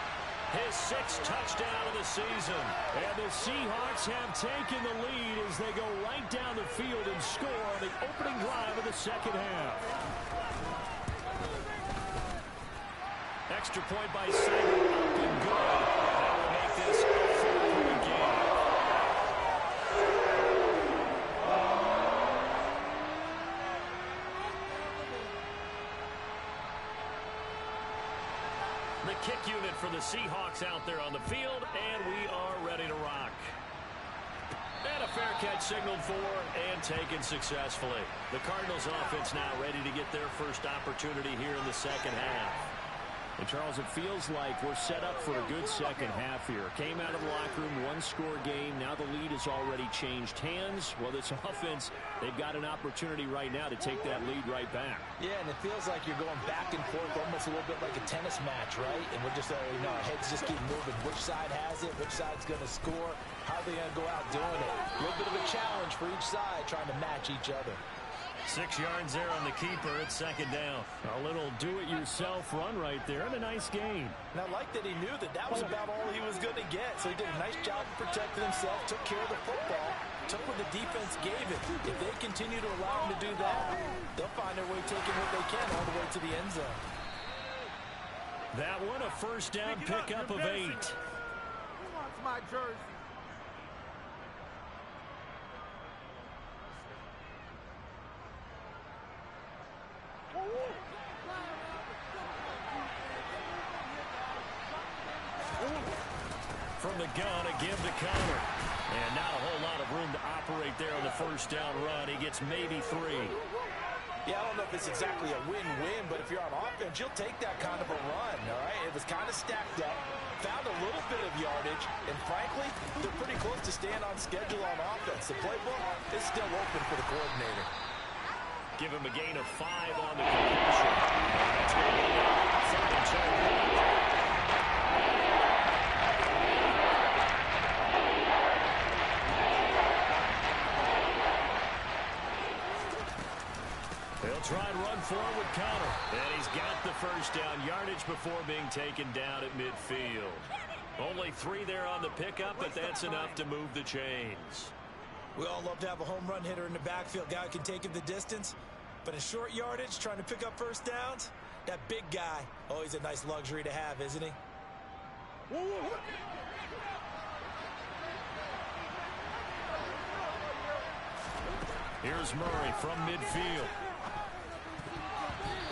Speaker 3: his 6th touchdown of the season. And the Seahawks have taken the lead as they go right down the field and score on the opening drive of the second half. Extra point by Simon, up and good. That will make this a 4-point game. The kick unit for the Seahawks out there on the field, and we are ready to rock. And a fair catch signaled for and taken successfully. The Cardinals offense now ready to get their first opportunity here in the second half. And, Charles, it feels like we're set up for a good second half here. Came out of the locker room, 1-score game. Now the lead has already changed hands. Well, this offense, they've got an opportunity right now to take that lead right back.
Speaker 4: Yeah, and it feels like you're going back and forth almost a little bit like a tennis match, right? And we're just, our heads just keep moving. Which side has it? Which side's going to score? How are they going to go out doing it? A little bit of a challenge for each side trying to match each other.
Speaker 3: 6 yards there on the keeper at 2nd down. A little do-it-yourself run right there and a nice gain.
Speaker 4: And I like that he knew that that was about all he was going to get. So he did a nice job of protecting himself, took care of the football, took what the defense gave him. If they continue to allow him to do that, they'll find their way taking what they can all the way to the end zone.
Speaker 3: That one, a 1st down pickup of 8.
Speaker 7: Who wants my jersey?
Speaker 3: from the gun, a give to Connor. And not a whole lot of room to operate there on the first down run. He gets maybe 3.
Speaker 4: Yeah, I don't know if it's exactly a win-win, but if you're on offense, you'll take that kind of a run, all right? It was kind of stacked up, found a little bit of yardage, and frankly, they're pretty close to staying on schedule on offense. The playbook is still open for the coordinator.
Speaker 3: Give him a gain of 5 on the completion. That's going to be 3rd and 2. He'll try and run forward with Connor. And he's got the first down yardage before being taken down at midfield. Only 3 there on the pickup, but that's enough to move the chains.
Speaker 4: We all love to have a home run hitter in the backfield. Guy who can take it the distance. But in short yardage, trying to pick up first downs, that big guy, always a nice luxury to have, isn't he?
Speaker 3: Here's Murray from midfield.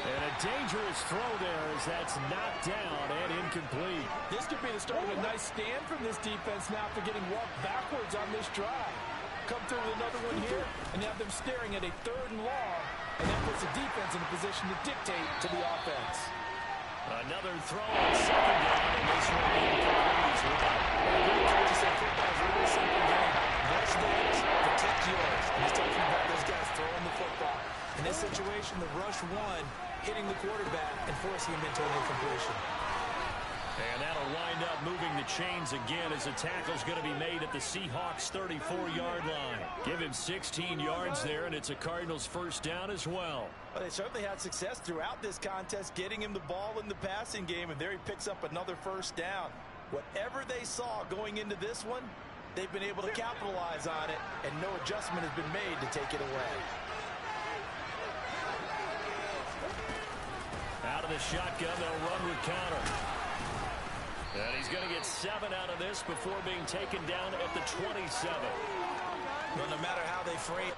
Speaker 3: And a dangerous throw there as that's knocked down and incomplete.
Speaker 8: This could be the start of a nice stand from this defense now for getting walked backwards on this drive. Come through with another one here and have them staring at a 3rd and long, and that puts the defense in a position to dictate to the offense.
Speaker 3: Another throw on 2nd down, and this one incomplete as well.
Speaker 8: Football is a really simple game. Rush theirs, protect yours. And he's talking about those guys throwing the football. In this situation, the rush won, hitting the quarterback and forcing him into an incompletion.
Speaker 3: And that'll wind up moving the chains again as the tackle's going to be made at the Seahawks' 34-yard line. Give him 16 yards there, and it's a Cardinals first down as well.
Speaker 4: Well, they certainly had success throughout this contest, getting him the ball in the passing game, and there he picks up another first down. Whatever they saw going into this one, they've been able to capitalize on it, and no adjustment has been made to take it away.
Speaker 3: Out of the shotgun, they'll run with Connor. And he's going to get 7 out of this before being taken down at the 27.
Speaker 4: Well, no matter how they frame.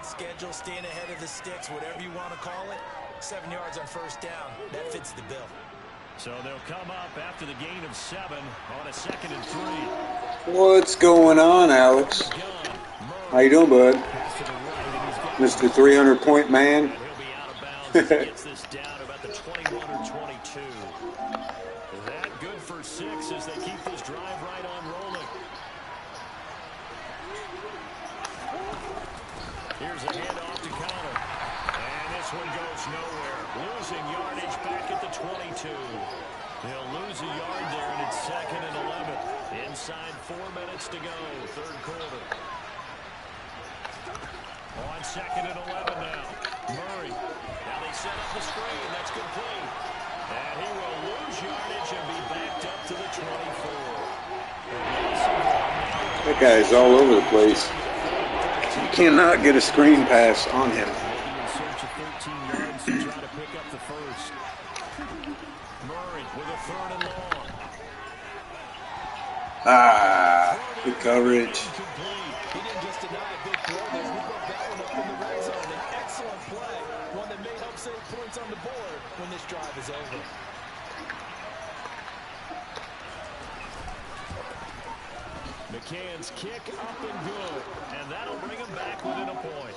Speaker 4: Schedule, staying ahead of the sticks, whatever you want to call it. 7 yards on first down. That fits the bill.
Speaker 3: So they'll come up after the gain of 7 on a 2nd and 3.
Speaker 1: What's going on, Alex? How you doing, bud? Mr. 300-point man.
Speaker 3: And he'll be out of bounds as he gets this down about the 21 or 22. That good for 6 as they keep this drive right on rolling. Here's a handoff to Connor. And this one goes nowhere. Losing yardage back at the 22. They'll lose a yard there, and it's 2nd and 11. Inside 4 minutes to go, 3rd quarter. On 2nd and 11 now. Murray. Now they set up the screen. That's complete. And he will lose yardage and be backed up to the 24.
Speaker 1: That guy's all over the place. You cannot get a screen pass on him.
Speaker 3: In search of 13 yards to try to pick up the first. Murray with a 3rd and long.
Speaker 1: Good coverage.
Speaker 8: He didn't just deny a big throw there. He broke that one up in the red zone. An excellent play. One that may help save points on the board when this drive is over.
Speaker 3: McCann's kick up and good, and that'll bring him back within a point.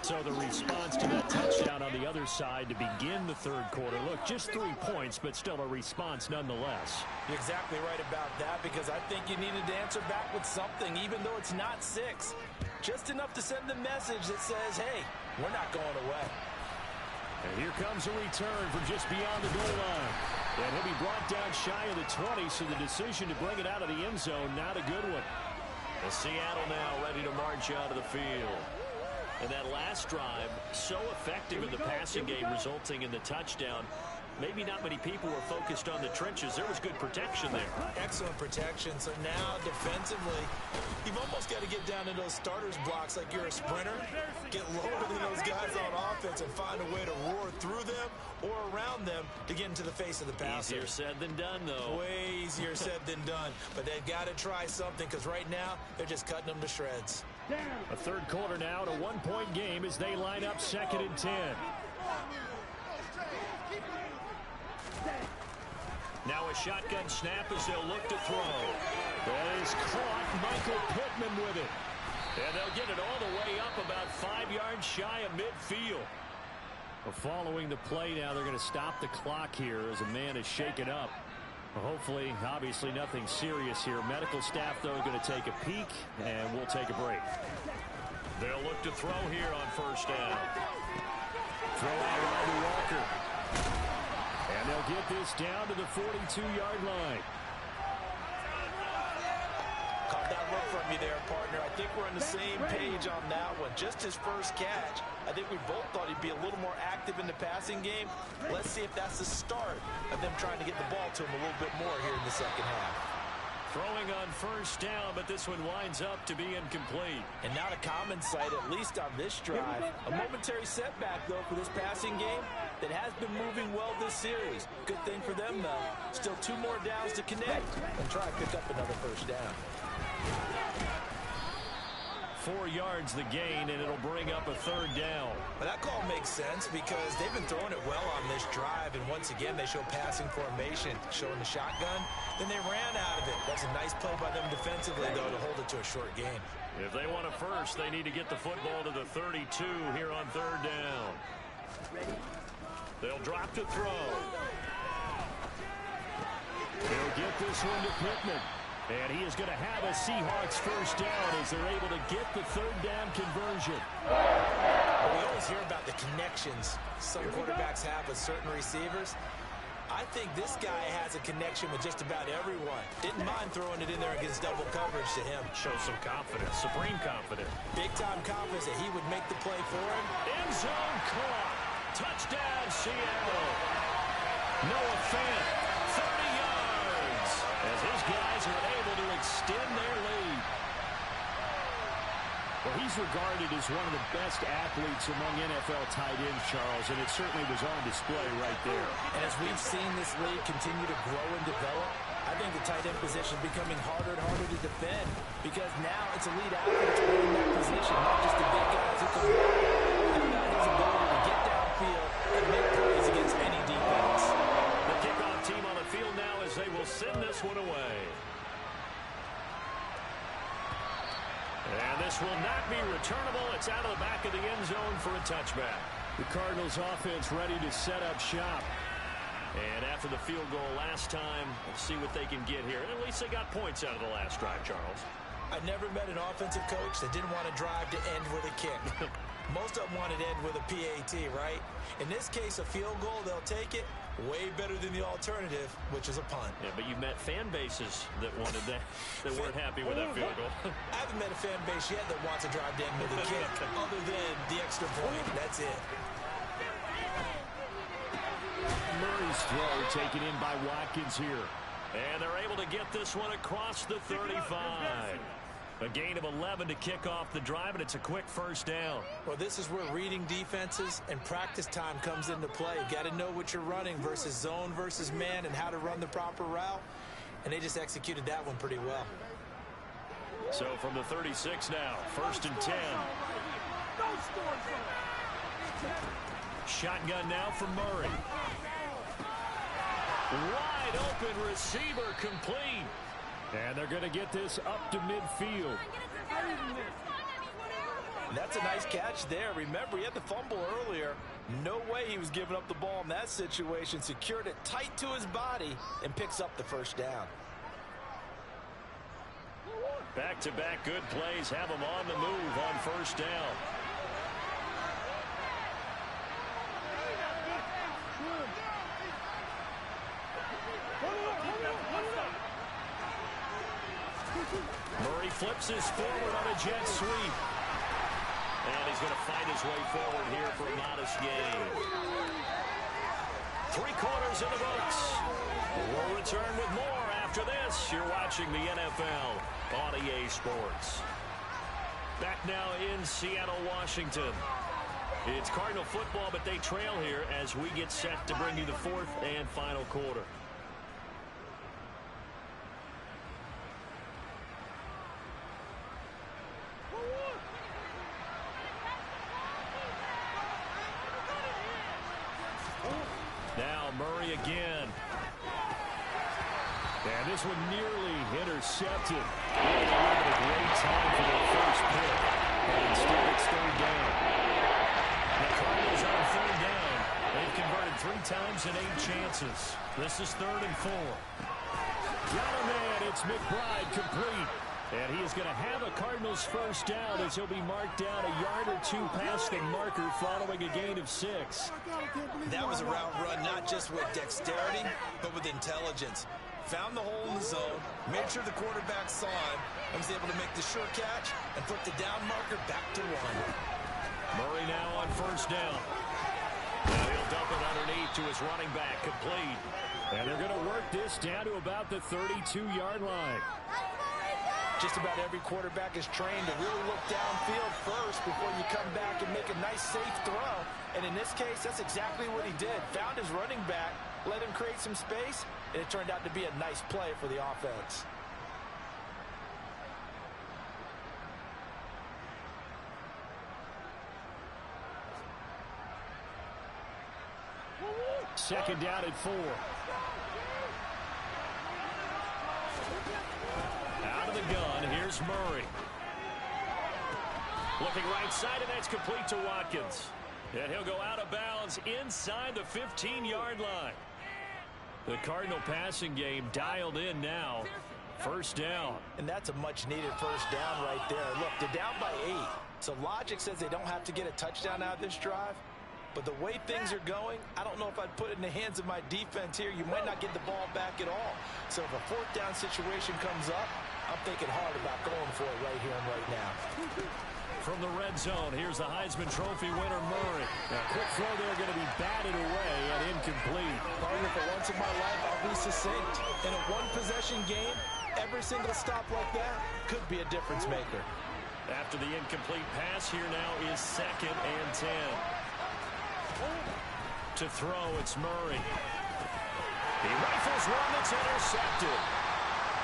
Speaker 3: So the response to that touchdown on the other side to begin the 3rd quarter. Look, just 3 points, but still a response nonetheless.
Speaker 4: You're exactly right about that, because I think you needed to answer back with something, even though it's not 6. Just enough to send the message that says, hey, we're not going away.
Speaker 3: And here comes a return from just beyond the goal line. And he'll be brought down shy of the 20, so the decision to bring it out of the end zone, not a good one. And Seattle now ready to march out of the field. And that last drive, so effective in the passing game, resulting in the touchdown. Maybe not many people were focused on the trenches. There was good protection there.
Speaker 4: Excellent protection. So now defensively, you've almost got to get down into those starters blocks like you're a sprinter. Get lower than those guys on offense and find a way to roar through them or around them to get into the face of the passer.
Speaker 3: Easier said than done, though.
Speaker 4: Way easier said than done. But they've got to try something because right now they're just cutting them to shreds.
Speaker 3: A third quarter now, to 1-point game as they line up 2nd and 10. Now a shotgun snap as they'll look to throw. That is caught. Michael Pittman with it. And they'll get it all the way up about 5 yards shy of midfield. Well, following the play now, they're going to stop the clock here as a man is shaken up. Well, hopefully, obviously nothing serious here. Medical staff, though, are going to take a peek, and we'll take a break. They'll look to throw here on 1st down. Throw out Randy Walker. And they'll get this down to the 42-yard line.
Speaker 4: Caught that look from you there, partner. I think we're on the same page on that one. Just his first catch. I think we both thought he'd be a little more active in the passing game. Let's see if that's the start of them trying to get the ball to him a little bit more here in the second half.
Speaker 3: Throwing on 1st down, but this one winds up to be incomplete.
Speaker 4: And not a common sight, at least on this drive. A momentary setback, though, for this passing game that has been moving well this series. Good thing for them, though. Still 2 more downs to connect and try to pick up another 1st down.
Speaker 3: 4 yards the gain, and it'll bring up a 3rd down.
Speaker 4: Well, that call makes sense because they've been throwing it well on this drive, and once again, they show passing formation, showing the shotgun. Then they ran out of it. That's a nice play by them defensively, though, to hold it to a short game.
Speaker 3: If they want a first, they need to get the football to the 32 here on 3rd down. They'll drop to throw. They'll get this one to Pittman. And he is going to have a Seahawks 1st down as they're able to get the 3rd down conversion.
Speaker 4: Well, we always hear about the connections some quarterbacks have with certain receivers. I think this guy has a connection with just about everyone. Didn't mind throwing it in there against double coverage to him.
Speaker 3: Shows some confidence, supreme confidence.
Speaker 4: Big-time confidence that he would make the play for him.
Speaker 3: End zone caught. Touchdown, Seattle. Noah Fant, 30 yards. As his guys are able to extend their lead. Well, he's regarded as one of the best athletes among NFL tight ends, Charles, and it certainly was on display right there.
Speaker 4: And as we've seen this league continue to grow and develop, I think the tight end position is becoming harder and harder to defend because now it's elite athletes playing that position, not just the big guys who can run. They've got his ability to get downfield and make plays against any defense.
Speaker 3: The kickoff team on the field now as they will send this one away. And this will not be returnable. It's out of the back of the end zone for a touchback. The Cardinals offense ready to set up shop. And after the field goal last time, let's see what they can get here. And at least they got points out of the last drive, Charles.
Speaker 4: I never met an offensive coach that didn't want to drive to end with a kick. Most of them wanted to end with a PAT, right? In this case, a field goal, they'll take it. Way better than the alternative, which is a punt.
Speaker 3: Yeah, but you've met fan bases that wanted that, that weren't happy with that field goal.
Speaker 4: I haven't met a fan base yet that wants to drive to end with a kick, other than the extra point. That's it.
Speaker 3: Murray's throw taken in by Watkins here. And they're able to get this one across the 35. A gain of 11 to kick off the drive, and it's a quick 1st down.
Speaker 4: Well, this is where reading defenses and practice time comes into play. You got to know what you're running versus zone versus man and how to run the proper route. And they just executed that one pretty well.
Speaker 3: So from the 36 now, 1st and 10. Shotgun now from Murray. Wide open receiver complete. And they're going to get this up to midfield.
Speaker 4: That's a nice catch there. Remember, he had the fumble earlier. No way he was giving up the ball in that situation. Secured it tight to his body and picks up the 1st down.
Speaker 3: Back-to-back good plays have them on the move on 1st down. Murray flips his forward on a jet sweep. And he's going to fight his way forward here for a modest gain. 3 quarters in the books. We'll return with more after this. You're watching the NFL on EA Sports. Back now in Seattle, Washington. It's Cardinal football, but they trail here as we get set to bring you the 4th and final quarter. Now Murray again. And this one nearly intercepted. Really a great time for their first pick. But instead it's 3rd down. The Cardinals on 3rd down. They've converted 3 times in 8 chances. This is 3rd and 4. Got a man. It's McBride complete. And he is going to have a Cardinals first down as he'll be marked down a yard or 2 past the marker following a gain of 6.
Speaker 4: That was a route run not just with dexterity, but with intelligence. Found the hole in the zone, made sure the quarterback saw him, and was able to make the sure catch and put the down marker back to 1.
Speaker 3: Murray now on first down. Now he'll dump it underneath to his running back, complete. And they're going to work this down to about the 32-yard line.
Speaker 8: Just about every quarterback is trained to really look downfield first before you come back and make a nice, safe throw. And in this case, that's exactly what he did. Found his running back, let him create some space, and it turned out to be a nice play for the offense.
Speaker 3: Second down at 4. Out of the gun, here's Murray. Looking right side, and that's complete to Watkins. And he'll go out of bounds inside the 15-yard line. The Cardinal passing game dialed in now. First down.
Speaker 8: And that's a much-needed first down right there. Look, they're down by 8. So logic says they don't have to get a touchdown out of this drive. But the way things are going, I don't know if I'd put it in the hands of my defense here. You might not get the ball back at all. So if a 4th down situation comes up, I'm thinking hard about going for it right here and right now.
Speaker 3: From the red zone, here's the Heisman Trophy winner, Murray. Now, quick throw there going to be batted away and incomplete.
Speaker 8: Partner, for once in my life, I'll be succinct. In a one-possession game, every single stop like that could be a difference maker.
Speaker 3: After the incomplete pass, here now is 2nd and 10. To throw, it's Murray. He rifles one that's intercepted.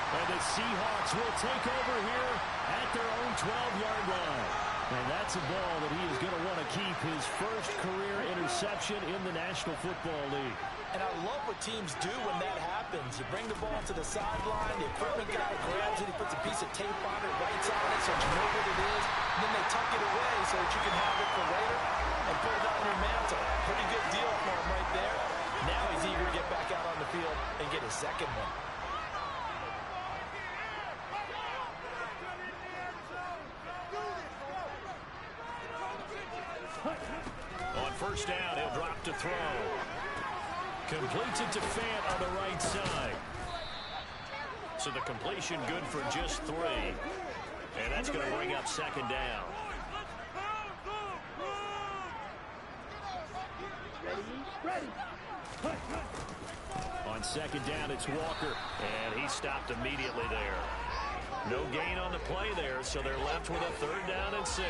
Speaker 3: And the Seahawks will take over here at their own 12-yard line. And that's a ball that he is going to want to keep, his first career interception in the National Football League.
Speaker 8: And I love what teams do when that happens. You bring the ball to the sideline, the equipment guy grabs it, he puts a piece of tape on it, writes on it so you know what it is, and then they tuck it away so that you can have it for later and put it on your mantle. Pretty good deal for him right there. Now he's eager to get back out on the field and get his second one.
Speaker 3: On first down, he'll drop to throw. Completes it to Fant on the right side. So the completion good for just 3. And that's going to bring up 2nd down. On 2nd down, it's Walker. And he stopped immediately there. No gain on the play there, so they're left with a 3rd down and 6.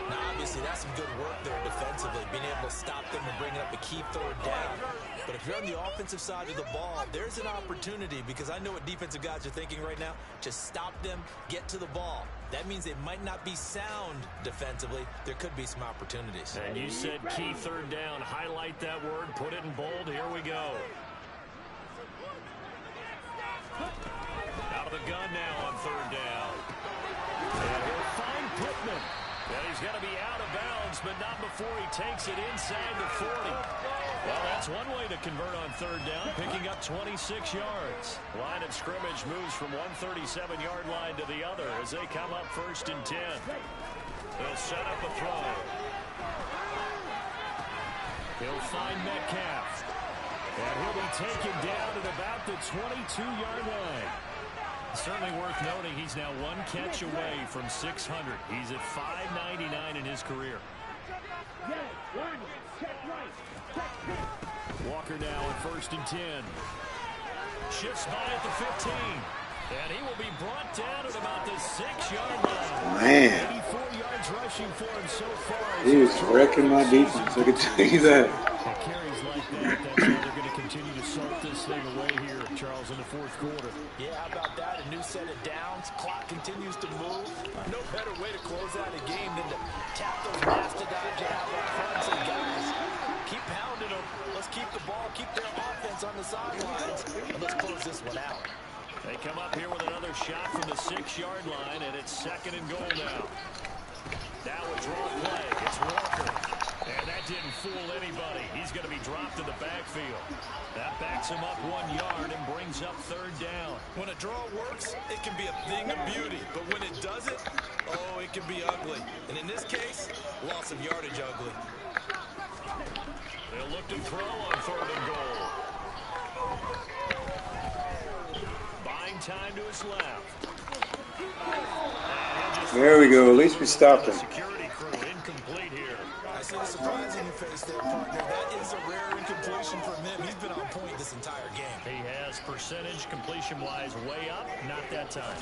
Speaker 4: Now, obviously, that's some good work there defensively, being able to stop them and bringing up a key 3rd down. But if you're on the offensive side of the ball, there's an opportunity, because I know what defensive guys are thinking right now. Just stop them, get to the ball. That means they might not be sound defensively. There could be some opportunities.
Speaker 3: And you said key 3rd down. Highlight that word, put it in bold. Here we go. Out of the gun now on 3rd down. And he'll find Pittman. And he's going to be out of bounds, but not before he takes it inside the 40. Well, that's one way to convert on 3rd down, picking up 26 yards. Line of scrimmage moves from one 37-yard line to the other as they come up 1st and 10. They'll set up a throw. He'll find Metcalf. And he'll be taken down at about the 22-yard line. Certainly worth noting he's now one catch away from 600. He's at 599 in his career. Walker now at 1st and 10. Shifts by at the 15. And he will be brought down at about the 6-yard line.
Speaker 1: Man.
Speaker 3: 84 yards rushing for him so far.
Speaker 1: He was wrecking my defense, I can tell you that.
Speaker 3: At carries like that, that's how they're going to continue to salt this thing away here, Charles, in the 4th quarter.
Speaker 4: Yeah, how about that? A new set of downs. Clock continues to move. No better way to close out a game than to tap those mastodons you have up front and say, guys, keep pounding them. Let's keep the ball, keep their offense on the sidelines, and let's close this one out.
Speaker 3: They come up here with another shot from the 6-yard line, and it's 2nd and goal now. Now a draw play. It's Walker. And that didn't fool anybody. He's going to be dropped in the backfield. That backs him up 1 yard and brings up 3rd down.
Speaker 4: When a draw works, it can be a thing of beauty. But when it doesn't, oh, it can be ugly. And in this case, loss of yardage ugly.
Speaker 3: They'll look to throw on 3rd and goal. Buying time to his left.
Speaker 1: There we go. At least we stopped him.
Speaker 3: Security crew incomplete here.
Speaker 4: I see the surprise in your face there, partner. That is a rare incompletion from him. He's been on point this entire game.
Speaker 3: He has percentage completion-wise way up. Not that time.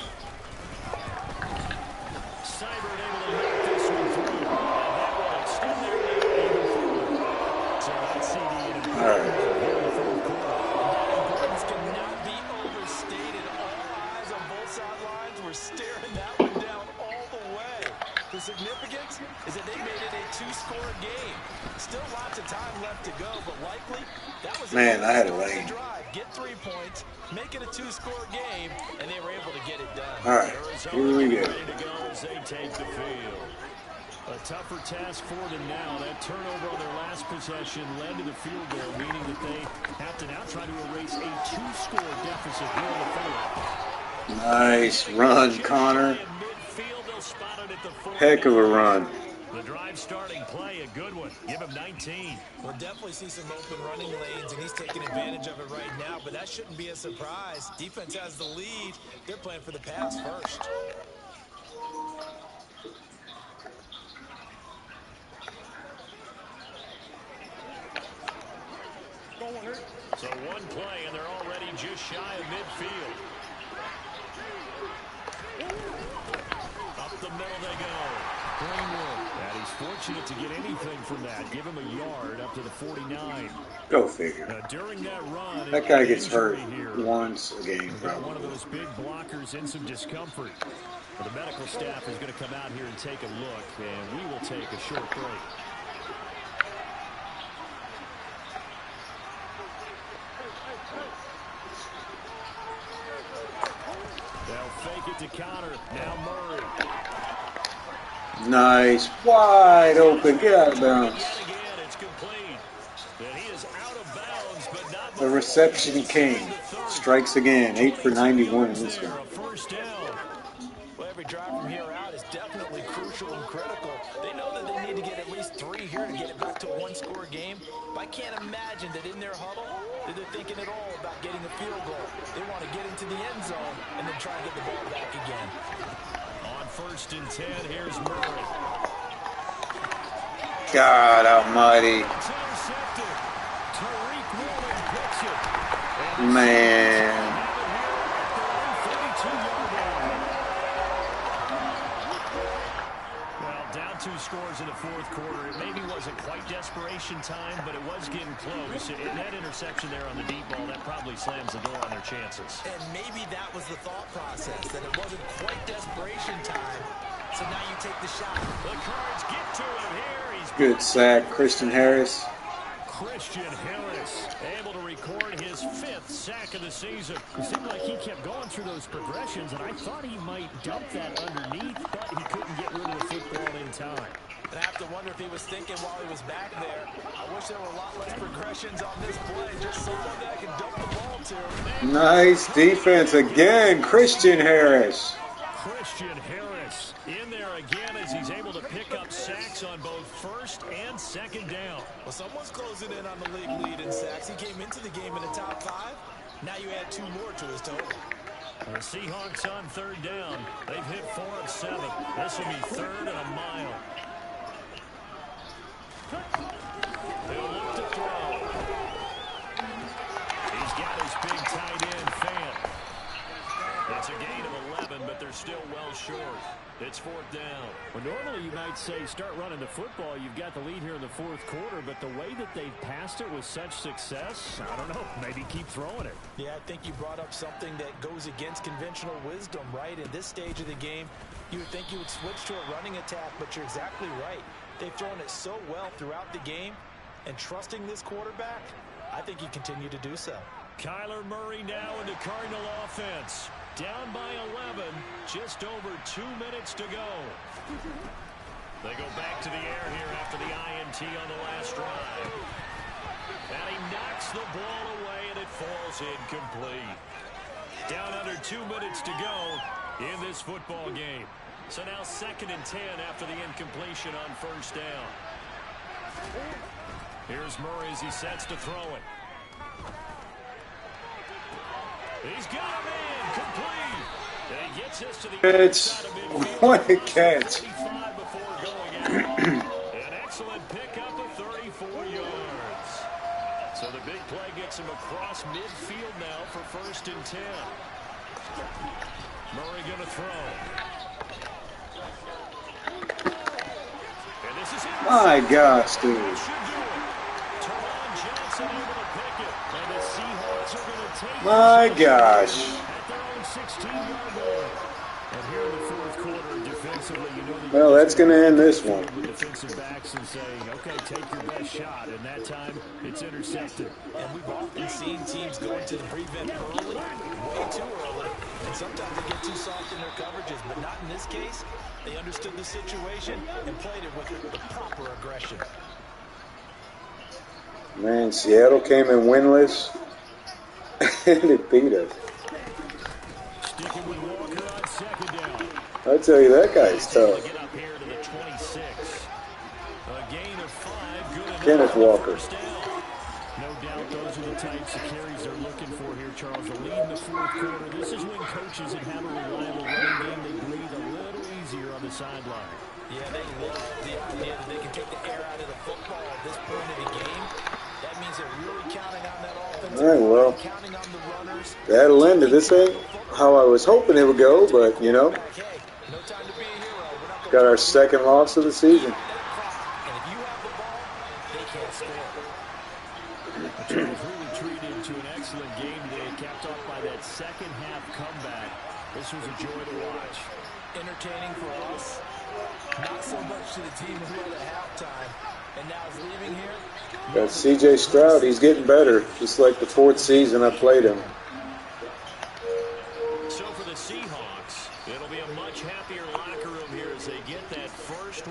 Speaker 3: Seibert able to knock this one through. And that will extend their lead even further. So that's CD in the
Speaker 1: All right.
Speaker 4: Importance cannot be overstated. All eyes on both sidelines were staring that one down all the way. The significance is that they made it a 2-score game. Still lots of time left to go, but likely that was
Speaker 1: Man, I had a lane.
Speaker 4: drive. Get 3 points, make it a 2-score game, and they were able to get it done.
Speaker 1: All right, here we go.
Speaker 3: Ready to go as they take the field. A tougher task for them now. That turnover on their last possession led to the field goal, meaning that they have to now try to erase a 2-score deficit here in the 4th.
Speaker 1: Nice run, Connor. Heck of a run.
Speaker 3: The drive starting play, a good one. Give him 19.
Speaker 4: We'll definitely see some open running lanes, and he's taking advantage of it right now, but that shouldn't be a surprise. Defense has the lead. They're playing for the pass first.
Speaker 3: So one play, and they're already just shy of midfield. Up the middle they go. Greenwood. And he's fortunate to get anything from that. Give him a yard up to the 49.
Speaker 1: Go figure.
Speaker 3: Now, during that run,
Speaker 1: That guy gets hurt once a game,
Speaker 3: got
Speaker 1: probably.
Speaker 3: one of those big blockers in some discomfort. But the medical staff is going to come out here and take a look, and we will take a short break. They'll fake it to Connor. Now Murray.
Speaker 1: Nice. Wide open. Get out of bounds.
Speaker 3: Again, it's complete. And he is out of bounds, but not
Speaker 1: The reception king strikes again. 8 for 91 in this one.
Speaker 3: First down.
Speaker 4: Well, every drive from here out is definitely crucial and critical. They know that they need to get at least 3 here to get it back to a 1-score game. But I can't imagine that in their huddle that they're thinking at all about getting a field goal. They want to get into the end zone and then try and get the ball back again.
Speaker 3: On 1st and 10, here's Murray.
Speaker 1: God almighty.
Speaker 3: It's intercepted. Tariq Woolen picks it.
Speaker 1: Man.
Speaker 3: Well, down 2 scores in the 4th quarter. It maybe wasn't quite desperation time, but it was getting close. And that interception there on the deep ball, that probably slams the door on their chances.
Speaker 4: And maybe that was the thought process, that it wasn't quite desperation time. So now you take the shot.
Speaker 3: The Cards get to him here. He's
Speaker 1: Good sack, Christian Harris.
Speaker 3: Christian Harris able to record his 5th sack of the season. It seemed like he kept going through those progressions, and I thought he might dump that underneath, but he couldn't get rid of the football in time.
Speaker 4: And I have to wonder if he was thinking while he was back there, I wish there were a lot less progressions on this play. Just someone that I can dump the ball to.
Speaker 1: Nice defense again, Christian Harris.
Speaker 3: Christian Harris in there again as he's able to pick up sacks on both 1st and 2nd down.
Speaker 4: Well, someone's closing in on the league lead in sacks. He came into the game in the top 5. Now you add 2 more to his total.
Speaker 3: The Seahawks on third down. They've hit 4 of 7. This will be third and a mile. He'll look to throw. He's got his big tight end, Fan. It's a gain of 11, but they're still well short. It's fourth down.
Speaker 9: Well, normally you might say start running the football. You've got the lead here in the fourth quarter, but the way that they've passed it with such success, I don't know, maybe keep throwing it.
Speaker 8: Yeah, I think you brought up something that goes against conventional wisdom, right? In this stage of the game, you would think you would switch to a running attack, but you're exactly right. They've thrown it so well throughout the game, and trusting this quarterback, I think you continue to do so.
Speaker 3: Kyler Murray now in the Cardinal offense. Down by 11, just over 2 minutes to go. They go back to the air here after the INT on the last drive. And he knocks the ball away, and it falls incomplete. Down under 2 minutes to go in this football game. So now 2nd and 10 after the incompletion on first down. Here's Murray as he sets to throw it. He's got him in, complete. And he gets this to the
Speaker 1: It's what a catch.
Speaker 3: An excellent pickup of 34 yards. So the big play gets him across midfield now for 1st and 10. Murray going to throw. And this is it.
Speaker 1: My gosh, dude. My gosh. Well, that's going to end this one.
Speaker 9: Defensive backs and say, okay, take your best shot, and that time it's intercepted.
Speaker 8: And we've often seen teams go into the prevent early, way too early, and sometimes they get too soft in their coverages, but not in this case. They understood the situation and played it with the proper aggression.
Speaker 1: Man, Seattle came in winless, and it beat us.
Speaker 3: Sticking with Walker on 2nd down.
Speaker 1: I tell you, that guy's tough.
Speaker 3: Get up here to the 26. A gain of 5. Good enough.
Speaker 1: Kenneth Walker.
Speaker 9: No doubt those are the types of carries they're looking for here, Charles. The lead in the fourth quarter. This is when coaches that have a reliable running game, they breathe a little easier on the sideline.
Speaker 8: Yeah, they love the idea that they can take the air out of the football at this point of the game. That means they're really counting on that offense.
Speaker 1: All right, well,
Speaker 8: counting on the runners.
Speaker 1: that'll end it. This ain't how I was hoping it would go, but, you know,
Speaker 8: Hey, no time to be a hero.
Speaker 1: got our 2nd loss of the season.
Speaker 8: And if you have the ball, they can't score.
Speaker 9: The Chargers really treated to an excellent game today, capped off by that second half comeback. This was a joy to watch.
Speaker 8: Entertaining for us, not so much to the team who had at halftime, and now is leaving here.
Speaker 1: Got C.J. Stroud. He's getting better, just like the 4th season I played him.
Speaker 3: So for the Seahawks, it'll be a much happier locker room here as they get that first.